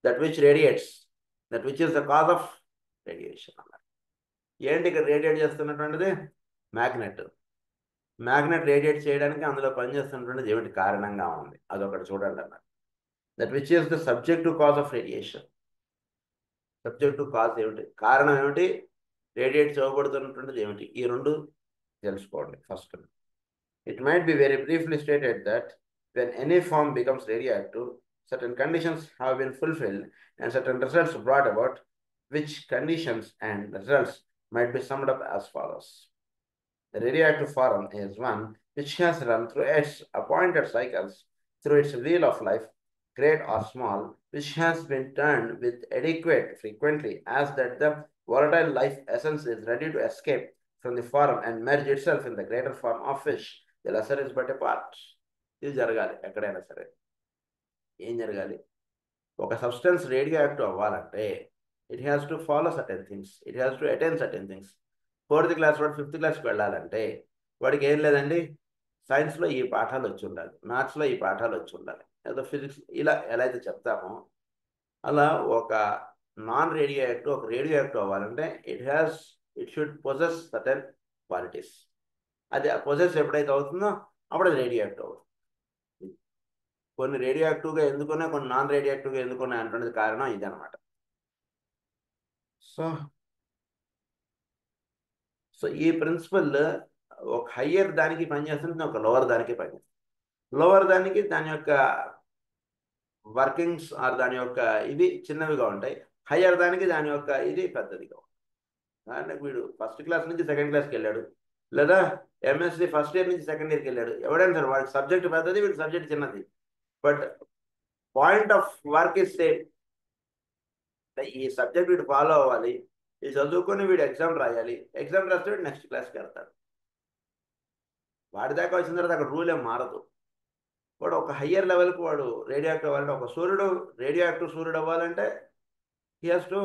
That which radiates, that which is the cause of radiation అన్నారు. ఏంటి ఇక్కడ radiate చేస్తున్నటువంటిది? Magnet. Magnet radiate చేయడానికి అందులో పనిచేస్తున్నటువంటిది ఏమిటి కారణంగా ఉంది, అదొకటి చూడండి అన్నారు. That which is the subject to cause of radiation. Subject to cause ఏమిటి, కారణం ఏమిటి, రేడియేట్ చేయబడుతున్నటువంటిది ఏమిటి, ఈ రెండు తెలుసుకోండి first. It might be very briefly stated that when any form becomes radioactive, certain conditions have been fulfilled and certain results brought about, which conditions and results might be summed up as follows. The radioactive form is one which has run through its appointed cycles, through its wheel of life, great or small, which has been turned with adequate frequently, as that the volatile life essence is ready to escape from the form and merge itself in the greater form of which the lesser is but a part. ఇది జరగాలి ఎక్కడైనా సరే. ఏం జరగాలి? ఒక substance radio active అవ్వాలంటే it has to follow certain things, it has to attend certain things. 4th class వాడు 5th క్లాస్కి వెళ్ళాలంటే వాడికి ఏం లేదండి, సైన్స్లో ఈ పాఠాలు వచ్చి ఉండాలి, మ్యాథ్స్లో ఈ పాఠాలు వచ్చి ఉండాలి, లేదా ఫిజిక్స్, ఇలా ఎలా అయితే చెప్తామో అలా ఒక నాన్ రేడియో యాక్టివ్ ఒక రేడియో యాక్టివ్ అవ్వాలంటే it has it should possess certain qualities. అది పొజెస్ ఎప్పుడైతే అవుతుందో అప్పుడు అది రేడియో యాక్టివ్ అవుతుంది. కొన్ని రేడియో యాక్టివ్గా ఎందుకున్నాయి, కొన్ని నాన్ రేడియో యాక్టివ్గా ఎందుకున్నాయి అంటున్నది కారణం ఇదనమాట. సో ఈ ప్రిన్సిపల్ ఒక హయ్యర్ దానికి పనిచేస్తుంది, ఒక లోవర్ దానికి పనిచేస్తుంది. లోవర్ దానికి దాని యొక్క వర్కింగ్స్ ఆర్ దాని యొక్క ఇది చిన్నవిగా ఉంటాయి, హయ్యర్ దానికి దాని యొక్క ఇది పెద్దదిగా ఉంటుంది. అంటే వీడు ఫస్ట్ క్లాస్ నుంచి సెకండ్ క్లాస్కి వెళ్ళాడు, లేదా ఎంఎస్సి ఫస్ట్ ఇయర్ నుంచి సెకండ్ ఇయర్కి వెళ్ళాడు, ఎవడైనా సరే వాడికి సబ్జెక్ట్ పెద్దది, వీడి సబ్జెక్ట్ చిన్నది, but point of work is same. ఈ సబ్జెక్ట్ వీడు ఫాలో అవ్వాలి, ఇది చదువుకొని వీడు ఎగ్జామ్ రాయాలి, ఎగ్జామ్ రాస్తే వీడు నెక్స్ట్ క్లాస్కి వెళ్తాడు. వాడి దాకా వచ్చిన తర్వాత అక్కడ రూల్ ఏం మారదు. వాడు ఒక హయ్యర్ లెవెల్కి వాడు రేడియో యాక్టివ్ అవ్వాలంటే, ఒక సూర్యుడు రేడియో యాక్టివ్ సూర్యుడు అవ్వాలంటే he has to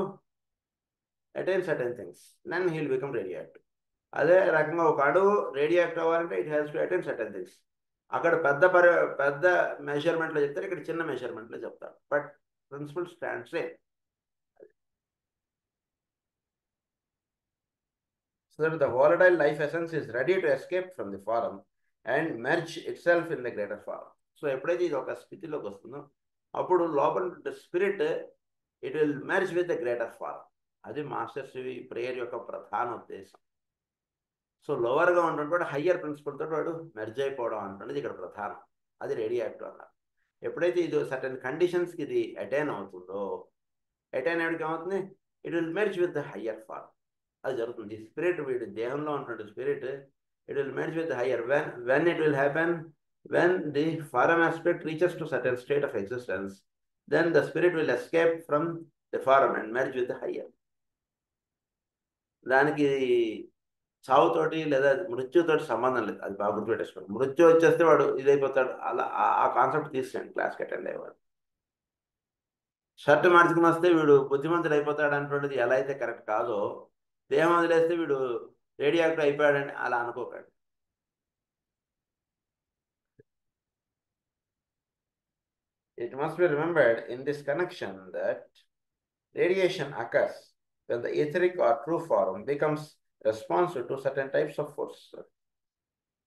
attain certain things, then he will become radioactive. అదే రకంగా ఒక అణువు రేడియో యాక్టివ్ అవ్వాలంటే it has to attain certain things. అక్కడ పెద్ద మెజర్మెంట్లో చెప్తారు, ఇక్కడ చిన్న మెజర్మెంట్లో చెప్తారు, but principle stand same. So that the volatile life essence is ready to escape from the form and merge itself in the greater form. So ఎప్పుడైతే ఇది ఒక స్థితిలోకి వస్తుందో అప్పుడు లోపల spirit it will merge with the greater form. అది master's prayer యొక్క ప్రధాన ఉద్దేశం. సో లోవర్గా ఉన్నటువంటి హయ్యర్ ప్రిన్సిపల్ తోటి వాడు మెర్జ్ అయిపోవడం అంటున్నది ఇక్కడ ప్రధానం. అది రేడియో యాక్టివ్ అన్నారు. ఎప్పుడైతే ఇది సర్టెన్ కండిషన్స్కి ఇది అటైన్ అవుతుందో, అటైన్ అయ్యడానికి ఏమవుతుంది, it will merge with the higher form. అది జరుగుతుంది. స్పిరిట్ వీడి దేహంలో ఉంటున్న spirit it will merge with higher. When it will happen, when the form aspect reaches to certain state of existence, then the spirit will escape from the form and merge with higher. దానికి చావుతోటి లేదా మృత్యుతోటి సంబంధం లేదు, అది బాగా గుర్తుపెట్టేసుకోండి. మృత్యు వచ్చేస్తే వాడు ఇదైపోతాడు, అలా ఆ కాన్సెప్ట్ తీసుకోండి క్లాస్కి అటెండ్ అయ్యేవాడు. షర్ట్ మార్చుకుని వస్తే వీడు బుద్ధిమంతుడు అయిపోతాడు అంటున్నది ఎలా అయితే కరెక్ట్ కాదో, దేహం వదిలేస్తే వీడు రేడియో యాక్టివ్ అయిపోయాడని అలా అనుకోకండి. It must be remembered in this connection that radiation occurs when the etheric or true form becomes responsive to certain types of force.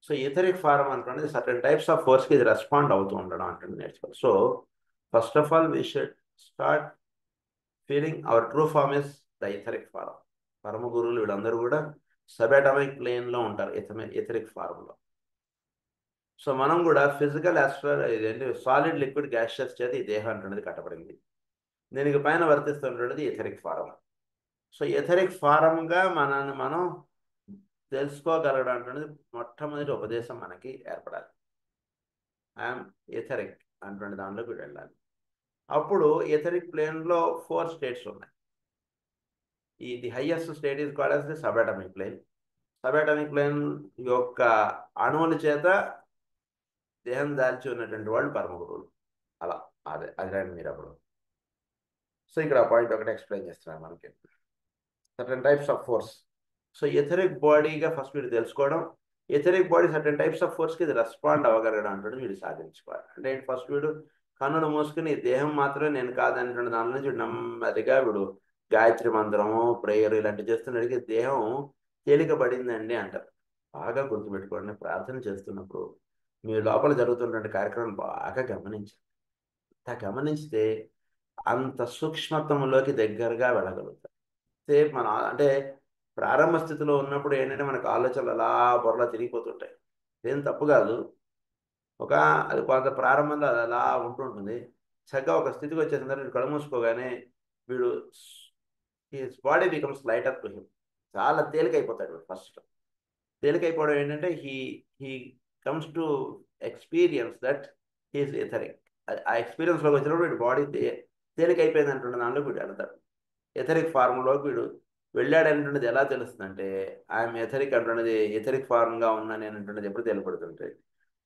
So etheric form అనుకున్నది certain types of force కి ఇది respond అవుతూ ఉండడం అంటే నేర్చుకోవాలి. So first of all we should start feeling our true form is the etheric form. పరమ గురువులు వీళ్ళందరూ కూడా సబాటమిక్ ప్లేన్లో ఉంటారు etheric ఫార్మ్లో. సో మనం కూడా ఫిజికల్ ఇదేంటి సాలిడ్ లిక్విడ్ గ్యాషియస్ చేత ఈ దేహం అంటున్నది కట్టబడింది. దీనికి పైన వర్తిస్తుంటున్నది ఎథరిక్ ఫారం. సో ఎథరిక్ ఫారంగా మనల్ని మనం తెలుసుకోగలగడం అంటున్నది మొట్టమొదటి ఉపదేశం మనకి ఏర్పడాలి. ఐఎమ్ ఎథరిక్ అంటున్న దానిలోకి వెళ్ళాలి. అప్పుడు ఎథరిక్ ప్లేన్లో 4 స్టేట్స్ ఉన్నాయి. The highest state is called as the subatomic plane. Subatomic plane యొక్క అణువుల చేత దేహం దాల్చి ఉన్నటువంటి వాళ్ళు పరమ గురువులు. అలా అది రండి మీరు అప్పుడు. సో ఇక్కడ పాయింట్ ఒకటి ఎక్స్ప్లెయిన్ చేస్తున్నాను మనకి. Certain types of force. So etheric బాడీగా ఫస్ట్ వీడు తెలుసుకోవడం, etheric body certain types of ఫోర్స్కి ఇది రెస్పాండ్ అవ్వగలగడం అంటే వీడు సాధించుకోవాలి. అంటే ఫస్ట్ వీడు కన్నును మూసుకుని దేహం మాత్రమే నేను కాదనేటువంటి దాని నుంచి నెమ్మదిగా వీడు గాయత్రి మంత్రము, ప్రేయర్ ఇలాంటివి చేస్తున్నడికి దేహం తేలికబడిందండి అంటారు. బాగా గుర్తుపెట్టుకోండి, ప్రార్థన చేస్తున్నప్పుడు మీ లోపల జరుగుతున్నటువంటి కార్యక్రమం బాగా గమనించితే అంత సూక్ష్మత్వంలోకి దగ్గరగా వెళ్ళగలుగుతారు. సేమ్ మన అంటే ప్రారంభ స్థితిలో ఉన్నప్పుడు ఏంటంటే మనకు ఆలోచనలు అలా బొరలా తిరిగిపోతుంటాయి. ఏం తప్పు కాదు, అది కొంత ప్రారంభంలో అది అలా ఉంటుంటుంది. చక్కగా ఒక స్థితికి వచ్చేసిన తర్వాత కళ్ళు మూసుకోగానే వీడు his body becomes lighter to him. చాలా తేలికైపోతాడు. ఫస్ట్ తేలికైపోవడం ఏంటంటే he comes to experience that he's etheric. ఆ ఎక్స్పీరియన్స్లోకి వచ్చినప్పుడు వీడు బాడీ తేలికైపోయింది అంటుండే దానిలో వీడు వెళ్తాడు. ఎథరిక్ ఫార్మ్లోకి వీడు వెళ్ళాడనేటువంటిది ఎలా తెలుస్తుందంటే ఐఎమ్ ఎథరిక్ అంటున్నది ఎథరిక్ ఫార్మ్గా ఉన్నాను అనేటువంటిది ఎప్పుడు తెలియబడుతుంటే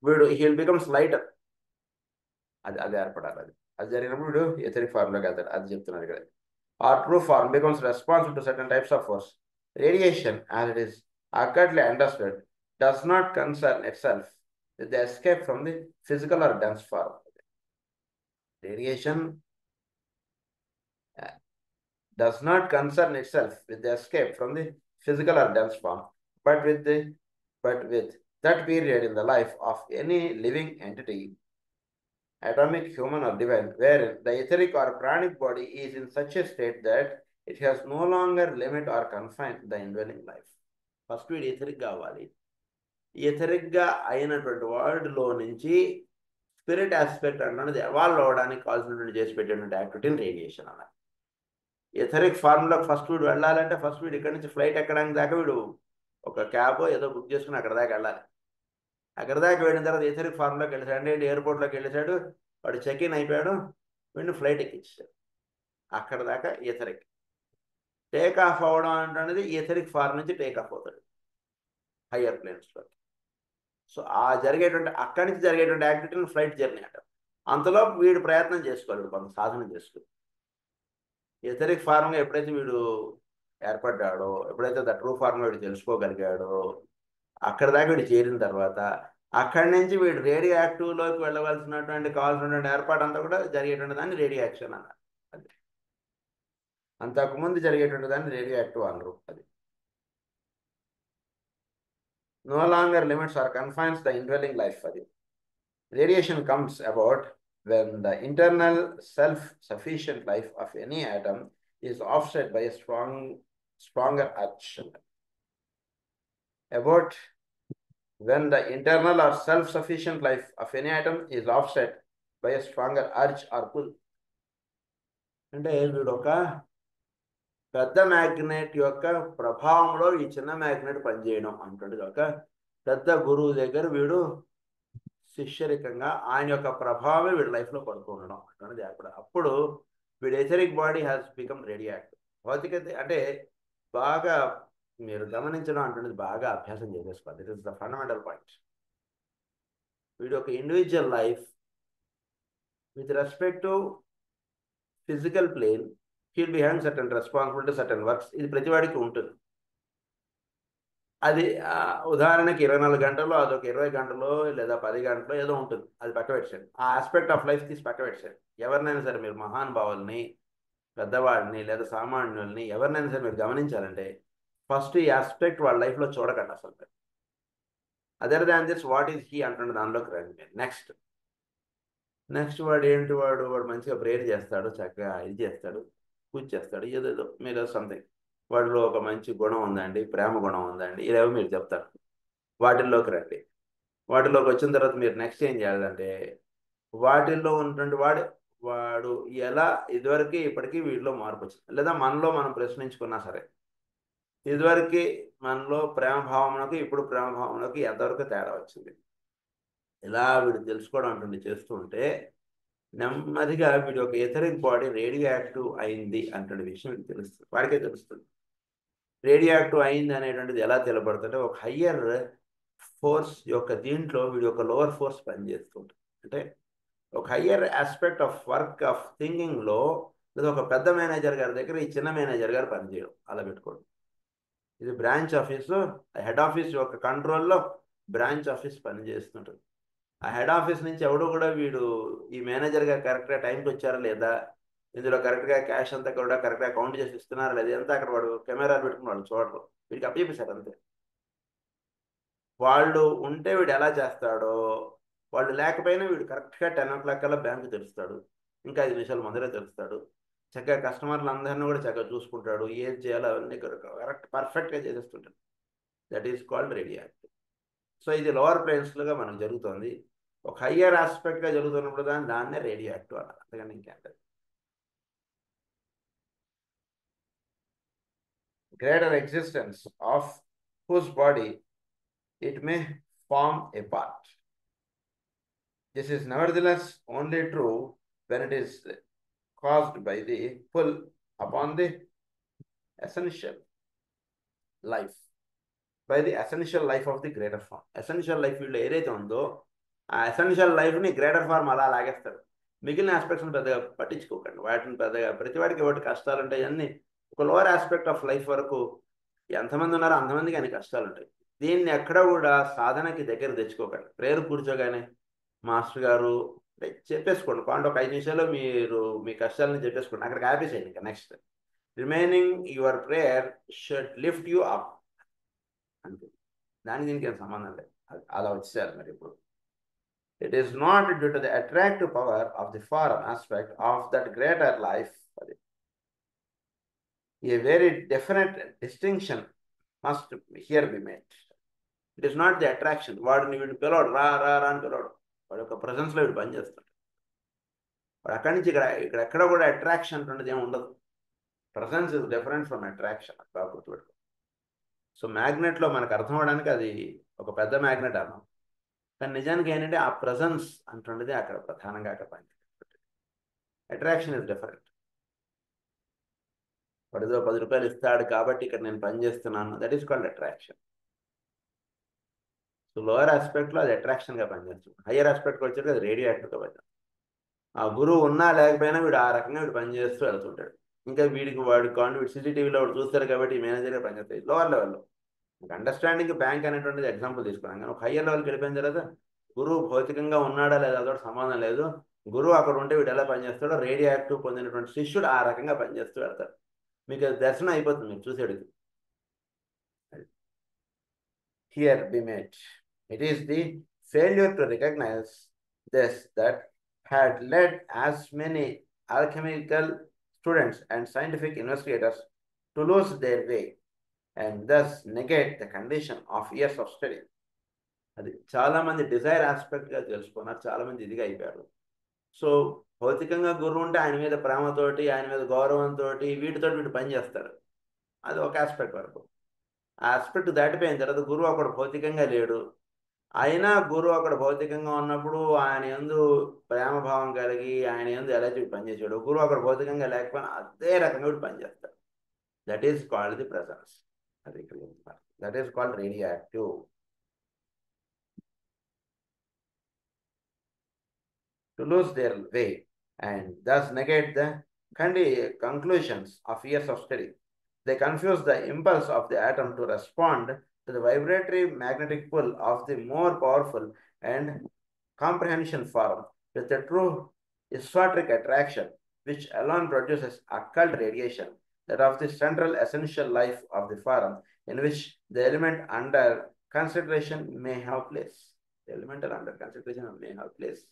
వీడు హీల్ బికమ్స్ లైటర్. అది ఏర్పడాలి. అది జరిగినప్పుడు వీడు ఎథరిక్ ఫార్మ్లోకి వెళ్తాడు. అది చెప్తున్నాడు ఇక్కడ. Our true form becomes responsible to certain types of force. Radiation as it is accurately understood does not concern itself with the escape from the physical or dense form. Radiation does not concern itself with the escape from the physical or dense form, but with that period in the life of any living entity, atomic, human, or divine, wherein the etheric or pranic body is in such a state that it has no longer limit or confine the indwelling life. First వీడు etheric కావాలి. ఎథరిక్గా అయినటువంటి వాడిలో నుంచి spirit aspect అన్నది evolve అవ్వడానికి కావాల్సినటువంటి చేసి పెట్టినటువంటి యాక్టివిటీని రేడియేషన్ అన్నారు. ఎథరిక్ ఫార్మ్లోకి ఫస్ట్ వీడు వెళ్ళాలంటే ఫస్ట్ వీడు ఇక్కడ నుంచి ఫ్లైట్ ఎక్కడానికి దాకా వీడు ఒక క్యాబ్ ఏదో బుక్ చేసుకుని అక్కడ దాకా వెళ్ళాలి. అక్కడ దాకా వెళ్ళిన తర్వాత ఎథరిక్ ఫార్మ్లోకి వెళ్ళేసాడు అంటే ఎయిర్పోర్ట్లోకి వెళ్ళేసాడు, వాడు చెక్ ఇన్ అయిపోయాడు, వీడిని ఫ్లైట్ ఎక్కించాడు. అక్కడ దాకా ఎథరిక్. టేక్ ఆఫ్ అవ్వడం అంటే ఎథరిక్ ఫార్మ్ నుంచి టేక్ ఆఫ్ అవుతాడు హయ్యర్ ప్లేన్స్లోకి. సో ఆ జరిగేటువంటి అక్కడి నుంచి జరిగేటువంటి యాక్టివిటీని ఫ్లైట్ జర్నీ అంటారు. అంతలో వీడు ప్రయత్నం చేసుకోవాలి, కొంత సాధన చేసుకోవాలి. ఎథరిక్ ఫార్మ్గా ఎప్పుడైతే వీడు ఏర్పడ్డాడో, ఎప్పుడైతే ద ట్రూ ఫార్మ్ వీడు తెలుసుకోగలిగాడో, అక్కడ దాకా వీడు చేరిన తర్వాత అక్కడి నుంచి వీడు రేడియో యాక్టివ్లోకి వెళ్ళవలసినటువంటి కావాల్సినటువంటి ఏర్పాటు అంతా కూడా జరిగేటువంటి దాన్ని రేడియో యాక్షన్ అన్నారు. అది అంతకుముందు జరిగేటువంటి దాన్ని రేడియో యాక్టివ్ అన్నారు. అది no longer limits or confines the indwelling life. అది radiation comes about when the internal self-sufficient life of any atom is offset by a stronger urge. About when the internal or self-sufficient life of any atom is offset by a stronger urge or pull. అంటే వీడు ఒక పెద్ద magnet యొక్క ప్రభావంలో ఈ చిన్న magnet పనిచేయడం అంటుంది. ఒక పెద్ద గురువు దగ్గర వీడు శిష్యరికంగా ఆయన యొక్క ప్రభావమే వీడి లైఫ్లో పడుకుండడం అంటున్నది. అప్పుడు వీడి etheric body has become radioactive. భౌతికత అంటే బాగా మీరు గమనించడం అంటున్నది బాగా అభ్యాసం చేసేసుకోవాలి. This is the fundamental point. వీడి యొక్క individual life with respect to physical plane he'll be hand certain responsibility certain works. ఇది ప్రతివాడికి ఉంటుంది. అది ఉదాహరణకి 24 గంటల్లో అదొక 20 గంటలో లేదా 10 గంటలో ఏదో ఉంటుంది, అది పక్క పెట్టాడు. ఆ ఆస్పెక్ట్ ఆఫ్ లైఫ్ తీసి పక్క పెట్టాడు. ఎవరినైనా సరే మీరు మహానుభావుల్ని, పెద్దవాడిని లేదా సామాన్యుల్ని ఎవరినైనా సరే మీరు గమనించాలంటే ఫస్ట్ ఈ ఆస్పెక్ట్ వాళ్ళ లైఫ్లో చూడకండి అసలు. Other than this what is he అంటుండే దానిలోకి రండి మీరు. నెక్స్ట్ వాడు ఏంటి, వాడు మంచిగా ప్రేయర్ చేస్తాడు, చక్కగా ఇది చేస్తాడు, పూజ చేస్తాడు, ఏదేదో మీరు సంథింగ్ వాటిలో ఒక మంచి గుణం ఉందండి, ప్రేమ గుణం ఉందండి, ఇదేవో మీరు చెప్తారు. వాటిల్లోకి రండి. వాటిలోకి వచ్చిన తర్వాత మీరు నెక్స్ట్ ఏం చేయాలంటే వాటిల్లో ఉన్నటువంటి వాడు ఎలా ఇదివరకు ఇప్పటికీ వీటిలో మార్పు వచ్చింది, లేదా మనలో మనం ప్రశ్నించుకున్నా సరే ఇదివరకు మనలో ప్రేమ భావనకు ఇప్పుడు ప్రేమ భావనకు ఎంతవరకు తేడా వచ్చింది, ఇలా వీడు తెలుసుకోవడం అంటుంది చేస్తూ ఉంటే నెమ్మదిగా వీడి యొక్క ఎథరిక్ బాడీ రేడియో యాక్టివ్ అయింది అంటున్న విషయం వీడికి తెలుస్తుంది. వాడికే తెలుస్తుంది. రేడియో యాక్టివ్ అయింది అనేటువంటిది ఎలా తెలబడుతుంటే ఒక హయ్యర్ ఫోర్స్ యొక్క దీంట్లో వీడి యొక్క లోవర్ ఫోర్స్ పనిచేస్తుంటుంది. అంటే ఒక higher aspect of work of థింకింగ్లో లేదా ఒక పెద్ద మేనేజర్ గారి దగ్గర ఈ చిన్న మేనేజర్ గారు పనిచేయడం అలా పెట్టుకోండి. ఇది బ్రాంచ్ ఆఫీసు, హెడ్ ఆఫీస్ యొక్క కంట్రోల్లో బ్రాంచ్ ఆఫీస్ పనిచేస్తుంటుంది. ఆ హెడ్ ఆఫీస్ నుంచి ఎవడో కూడా వీడు ఈ మేనేజర్గా కరెక్ట్గా టైంకి వచ్చారా లేదా, ఇందులో కరెక్ట్గా క్యాష్ అంతా కూడా కరెక్ట్గా కౌంట్ చేసి ఇస్తున్నారా లేదా, ఎంత అక్కడ వాడు కెమెరాలు పెట్టుకుని వాళ్ళు చూడరు, వీడికి అప్పచెప్పేశారు అంతే. వాళ్ళు ఉంటే వీడు ఎలా చేస్తాడో, వాళ్ళు లేకపోయినా వీడు కరెక్ట్గా 10 o'clock కల్లా బ్యాంకు తెరుస్తాడు, ఇంకా 5 నిమిషాలు ముందరే తెరుస్తాడు, చక్కగా కస్టమర్లు అందరినీ కూడా చక్కగా చూసుకుంటాడు, ఏది చేయాలో అవన్నీ కరెక్ట్ పర్ఫెక్ట్గా చేసేస్తుంటాడు. That is called radioactive. So ఇది లోవర్ ప్లేన్స్లుగా మనకు జరుగుతుంది. ఒక హయ్యర్ ఆస్పెక్ట్గా జరుగుతున్నప్పుడు దాన్నే రేడియో యాక్టివ్ అన్నారు. అంతకని ఇంకేంటది. Greater existence of whose body it may form a part. This is nevertheless only true when it is caused by the pull upon the essential life, by the essential life of the greater form. essential life వీళ్ళు ఏదైతే ఉందో ఆ essential లైఫ్ని greater form అలా లాగేస్తాడు. మిగిలిన ఆస్పెక్ట్స్ని పెద్దగా పట్టించుకోకండి. వాటిని పెద్దగా ప్రతివాడికి ఒకటి కష్టాలు ఉంటాయి. అన్నీ ఒక లోవర్ ఆస్పెక్ట్ ఆఫ్ లైఫ్ వరకు ఎంతమంది ఉన్నారో అంతమందికి అన్ని కష్టాలు ఉంటాయి. దీన్ని ఎక్కడ కూడా సాధనకి దగ్గర తెచ్చుకోకండి. ప్రేయర్ కూర్చోగానే మాస్టర్ గారు చెప్పేసుకోండి, పాయింట్ ఒక 5 నిమిషాల్లో మీరు మీ కష్టాలని చెప్పేసుకోండి, అక్కడికి ఆపేసేయండి. ఇంకా next remaining your prayer should lift you up అంతే. దానికి దీనికి ఏం సంబంధం లేదు, అలా వచ్చేసారు మరి ఇప్పుడు. It is not due to the attractive power of the forum aspect of that greater life. A very definite distinction must here be made. It is not the attraction. వాడిని వీడు పిలవడు, రా రా రా అని పిలవడు, వాడి యొక్క ప్రజెన్స్లో వీడు పనిచేస్తాడు. వాడు అక్కడి నుంచి ఇక్కడ ఎక్కడ కూడా అట్రాక్షన్ అనేది ఏమి ఉండదు. Presence is different from attraction, బాగా గుర్తుపెట్టుకో. సో మ్యాగ్నెట్లో మనకు అర్థం అవడానికి అది ఒక పెద్ద మ్యాగ్నెట్ అన్నాం, కానీ నిజానికి ఏంటంటే ఆ ప్రజెన్స్ అంటున్నది అక్కడ ప్రధానంగా అక్కడ పనిచేస్తుంది. Attraction is different. వాడిదో 10 రూపాయలు ఇస్తాడు కాబట్టి ఇక్కడ నేను పని చేస్తున్నాను, that is called attraction. So lower ఆస్పెక్ట్లో అది అట్రాక్షన్గా పనిచేస్తుంది. హయ్యర్ ఆస్పెక్ట్కి వచ్చేది అది రేడియో యాక్టివ్గా పనిచేస్తుంది. ఆ గురువు ఉన్నా లేకపోయినా వీడు ఆ రకంగా వీడు పనిచేస్తూ వెళ్తుంటాడు. ఇంకా వాడు వీడు సీసీటీవీలో వాడు చూస్తారు కాబట్టి మేనేజర్గా పనిచేస్తాయి లోవర్ లెవెల్లో. అండర్స్టాండింగ్ బ్యాంక్ అనేటువంటిది ఎగ్జాంపుల్ తీసుకున్నాం, కానీ ఒక హయ్యర్ లెవెల్కి వెళ్ళిపోయిన తర్వాత గురువు భౌతికంగా ఉన్నాడా లేదా అదొక సంబంధం లేదు. గురువు అక్కడ ఉంటే వీడు ఎలా పనిచేస్తాడో రేడియో యాక్టివ్ పొందినటువంటి శిష్యుడు ఆ రకంగా పనిచేస్తూ వెళ్తాడు. మీకు అది దర్శనం అయిపోతుంది మీరు చూసేటికి. Here be made. It is the failure to recognize this that had led as many alchemical students and scientific investigators to lose their way and thus negate the condition of years of study. అది చాలా మంది Dzire ఆస్పెక్ట్గా తెలుసుకున్నారు, చాలా మంది ఇదిగా అయిపోయారు. So భౌతికంగా గురువు ఉంటే ఆయన మీద ప్రేమతోటి, ఆయన మీద గౌరవంతో, వీటితో వీటి పని చేస్తారు. అది ఒక ఆస్పెక్ట్ వరకు. ఆ ఆస్పెక్ట్ దాటిపోయిన తర్వాత గురువు అక్కడ భౌతికంగా లేడు, అయినా గురువు అక్కడ భౌతికంగా ఉన్నప్పుడు ఆయన యందు ప్రేమభావం కలిగి ఆయన యందు ఎలా చెప్పి పనిచేసాడు, గురువు అక్కడ భౌతికంగా లేకపోయినా అదే రకంగా వీడు పనిచేస్తాడు. That is called the presence. అది that is called radioactive. To lose their way and thus negate the conclusions of years of study. They confuse the impulse of the atom to respond to the vibratory magnetic pull of the more powerful and comprehension form with the true esoteric attraction, which alone produces occult radiation, that of the central essential life of the form, in which the element under consideration may have place. The elemental under consideration may have place.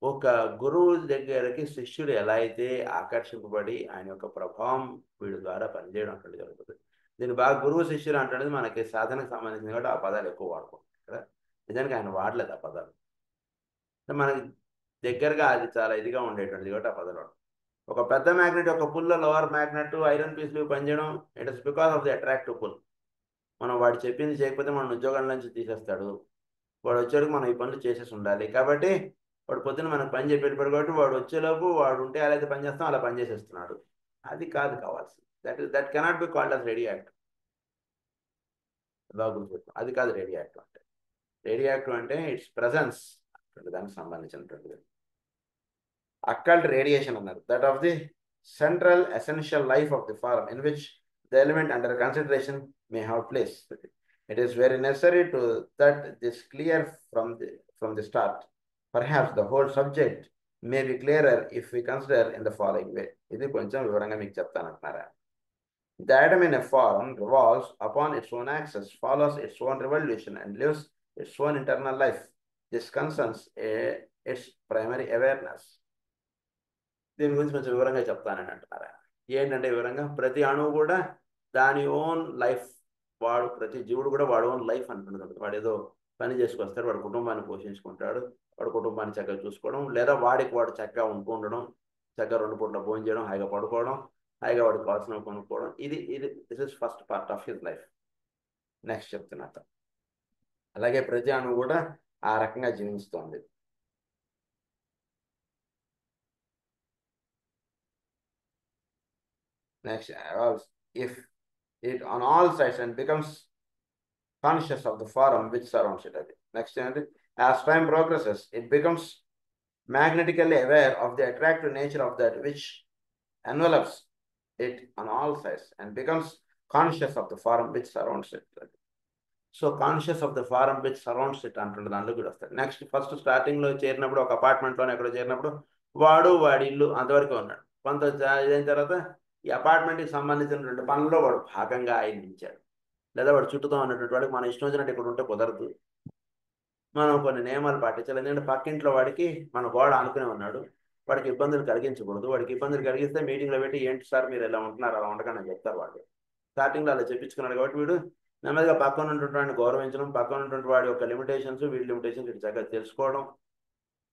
ఒక గురువు దగ్గరికి శిష్యుడు ఎలా అయితే ఆకర్షింపబడి ఆయన యొక్క ప్రభావం వీడి ద్వారా పనిచేయడం అంటే జరుగుతుంది. దీన్ని బాగా గురువు శిష్యుడు అంటే మనకి సాధనకు సంబంధించిన కాబట్టి ఆ పదాలు ఎక్కువ వాడుకుంటాం కదా. నిజానికి ఆయన వాడలేదు ఆ పదాలు, మనకి దగ్గరగా అది చాలా ఇదిగా ఉండేటువంటిది కాబట్టి ఆ పదాలు. ఒక పెద్ద మ్యాగ్నెట్ యొక్క పుల్లో లోవర్ మ్యాగ్నెట్ ఐరన్ పీస్లు పనిచేయడం, it is because of the attractive pull. మనం వాడు చెప్పింది చేయకపోతే మన ఉద్యోగం నుంచి తీసేస్తాడు. వాడు వచ్చేటికి మనం ఈ పనులు చేసేసి ఉండాలి. కాబట్టి వాడు పొద్దున మనకు పని చెప్పి వెళ్ళిపోయాడు కాబట్టి వాడు వచ్చేలోపు వాడు ఉంటే ఎలా అయితే పని చేస్తాం అలా పని చేసేస్తున్నాడు. అది కాదు కావాల్సింది. That cannot be called as radio active. బాగా గుర్తుపెట్టుకో, అది కాదు రేడియో యాక్టివ్ అంటే. రేడియో యాక్టివ్ అంటే ఇట్స్ ప్రెజెన్స్ దానికి సంబంధించినటువంటిది. అక్కల్ట్ రేడియేషన్ అన్నారు, that of the central essential life of the form in which the element under consideration may have place. It is very necessary to that this clear from the start. Perhaps the whole subject may be clearer if we consider in the following way. ఇది కొంచెం వివరంగా మీకు చెప్తానంటున్నారా. The atom in a form revolves upon its own axis, follows its own revolution and lives its own internal life. This concerns its primary awareness. దీని గురించి కొంచెం వివరంగా చెప్తానని అంటున్నారా. ఏంటంటే వివరంగా ప్రతి అణువు కూడా దాని ఓన్ లైఫ్, వాడు ప్రతి జీవుడు కూడా వాడు ఓన్ లైఫ్ అంటున్నాడు. వాడు ఏదో పని చేసుకొస్తాడు, వాడు కుటుంబాన్ని పోషించుకుంటాడు, వాడు కుటుంబాన్ని చక్కగా చూసుకోవడం, లేదా వాడికి వాడు చక్కగా ఉండడం, చక్కగా 2 పూట్ల భోజనం చేయడం, హాయిగా పడుకోవడం, హాయిగా వాడికి కావాల్సినవి కొనుక్కోవడం. This is first part of his life. Next చెప్తున్నా, అలాగే ప్రతి అణువు కూడా ఆ రకంగా జీవిస్తుంది. Next, if it on all sides and becomes conscious of the form which surrounds it. Next, as time progresses, it becomes magnetically aware of the attractive nature of that which envelops it on all sides and becomes conscious of the form which surrounds it. So conscious of the form which surrounds it అంటుండే దాంట్లో కూడా వస్తాడు. Next, first స్టార్టింగ్లో చేరినప్పుడు ఒక అపార్ట్మెంట్లోనే ఎక్కడో చేరినప్పుడు వాడు వాడి ఇల్లు అంతవరకు ఉన్నాడు. కొంత ఇదైన తర్వాత ఈ అపార్ట్మెంట్కి సంబంధించినటువంటి పనుల్లో వాడు భాగంగా ఆయన ఇచ్చాడు. లేదా వాడు చుట్టూతో ఉన్నటువంటి వాడికి మనం ఇష్టం వచ్చినట్టు ఇక్కడ ఉంటే కుదరదు, మనం కొన్ని నియమాలు పాటించాలి. ఎందుకంటే పక్కింట్లో వాడికి మన గోడ అనుకునే ఉన్నాడు, వాడికి ఇబ్బందులు కలిగించకూడదు. వాడికి ఇబ్బందులు కలిగిస్తే మీటింగ్లో పెట్టి ఏంటి సార్ మీరు ఎలా ఉంటున్నారు అలా ఉండగానే చెప్తారు వాళ్ళు. స్టార్టింగ్లో అలా చెప్పించుకున్నాడు కాబట్టి వీడు నెమ్మదిగా పక్కన ఉన్నటువంటి వాడిని గౌరవించడం, పక్కన ఉన్నటువంటి వాడి యొక్క లిమిటేషన్స్, వీడి లిమిటేషన్స్ వీడి చక్కగా తెలుసుకోవడం,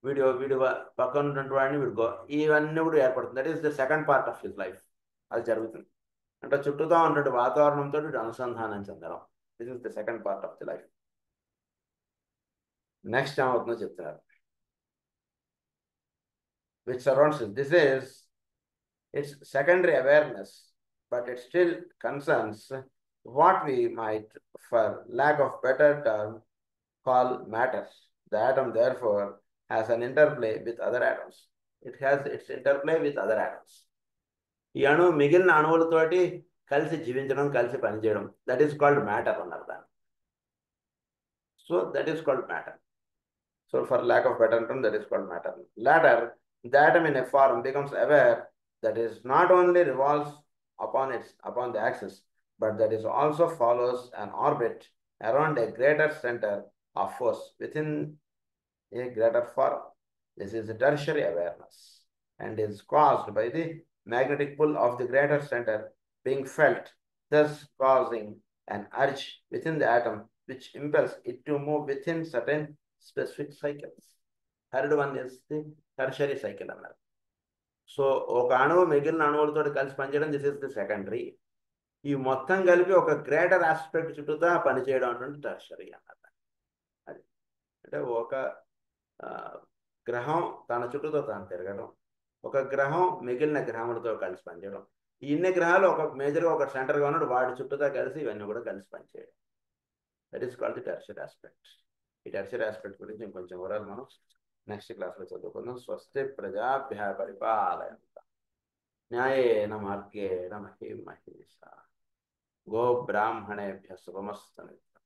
వీడి పక్కన ఉన్నటువంటి వాడిని ఇవన్నీ కూడా ఏర్పడుతుంది. That is the second part of his life. అది జరుగుతుంది అంటే చుట్టూతో ఉన్నటువంటి వాతావరణంతో వీడు అనుసంధానం చెందడం. This is the second part of the life. Next ఏమవుతుందో చెప్తున్నారు. Which surrounds this is it's secondary awareness, but it still concerns what we might, for lack of better term, call matter. The atom, therefore, has an interplay with other atoms. It has its interplay with other atoms. ఈ అణువు మిగిలిన అణువులతోటి కలిసి జీవించడం, కలిసి పనిచేయడం, that is called matter అన్నారు దాన్ని. So that is called matter. So for lack of better term, that is called matter. Latter, the atom in a form becomes aware that is not only revolves upon the axis, but that is also follows an orbit around a greater center of force within a greater form. This is a tertiary awareness and is caused by the magnetic pull of the greater center being felt, thus causing an urge within the atom which impels it to move within certain specific cycles. Third one is the tertiary cycle అన్నారు. So ఒక అణువు మిగిలిన అణువులతో కలిసి పనిచేయడం, this is the secondary. ఈ మొత్తం కలిపి ఒక గ్రేటర్ ఆస్పెక్ట్ చుట్టూతా పనిచేయడం అంటే టెర్షరీ అన్నమాట. అది అంటే ఒక గ్రహం తన చుట్టూతో తాను తిరగడం, ఒక గ్రహం మిగిలిన గ్రహములతో కలిసి పనిచేయడం, ఇన్ని గ్రహాలు ఒక మేజర్గా ఒక సెంటర్గా ఉన్నాడు, వాడి చుట్టూతా కలిసి ఇవన్నీ కూడా కలిసి పనిచేయడం. That is called the tertiary aspect. ఈ టెర్షరీ ఆస్పెక్ట్ గురించి ఇంకొంచెం వివరాలు మనం నెక్స్ట్ క్లాస్లో చదువుకుందాం. స్వస్తి ప్రజాభ్య పరిపాలయంతాం న్యాయేన మార్గేణ మహీం మహీషా గో బ్రాహ్మణేభ్య శుభమస్తు నిత్యం.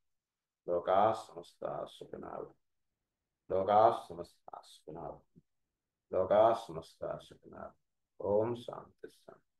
లోకాః సమస్తాః సుఖినో భవంతు. లోకాః సమస్తాః సుఖినో భవంతు. లోకాః సమస్తాః సుఖినో భవంతు. ఓం శాంతి శాంతి.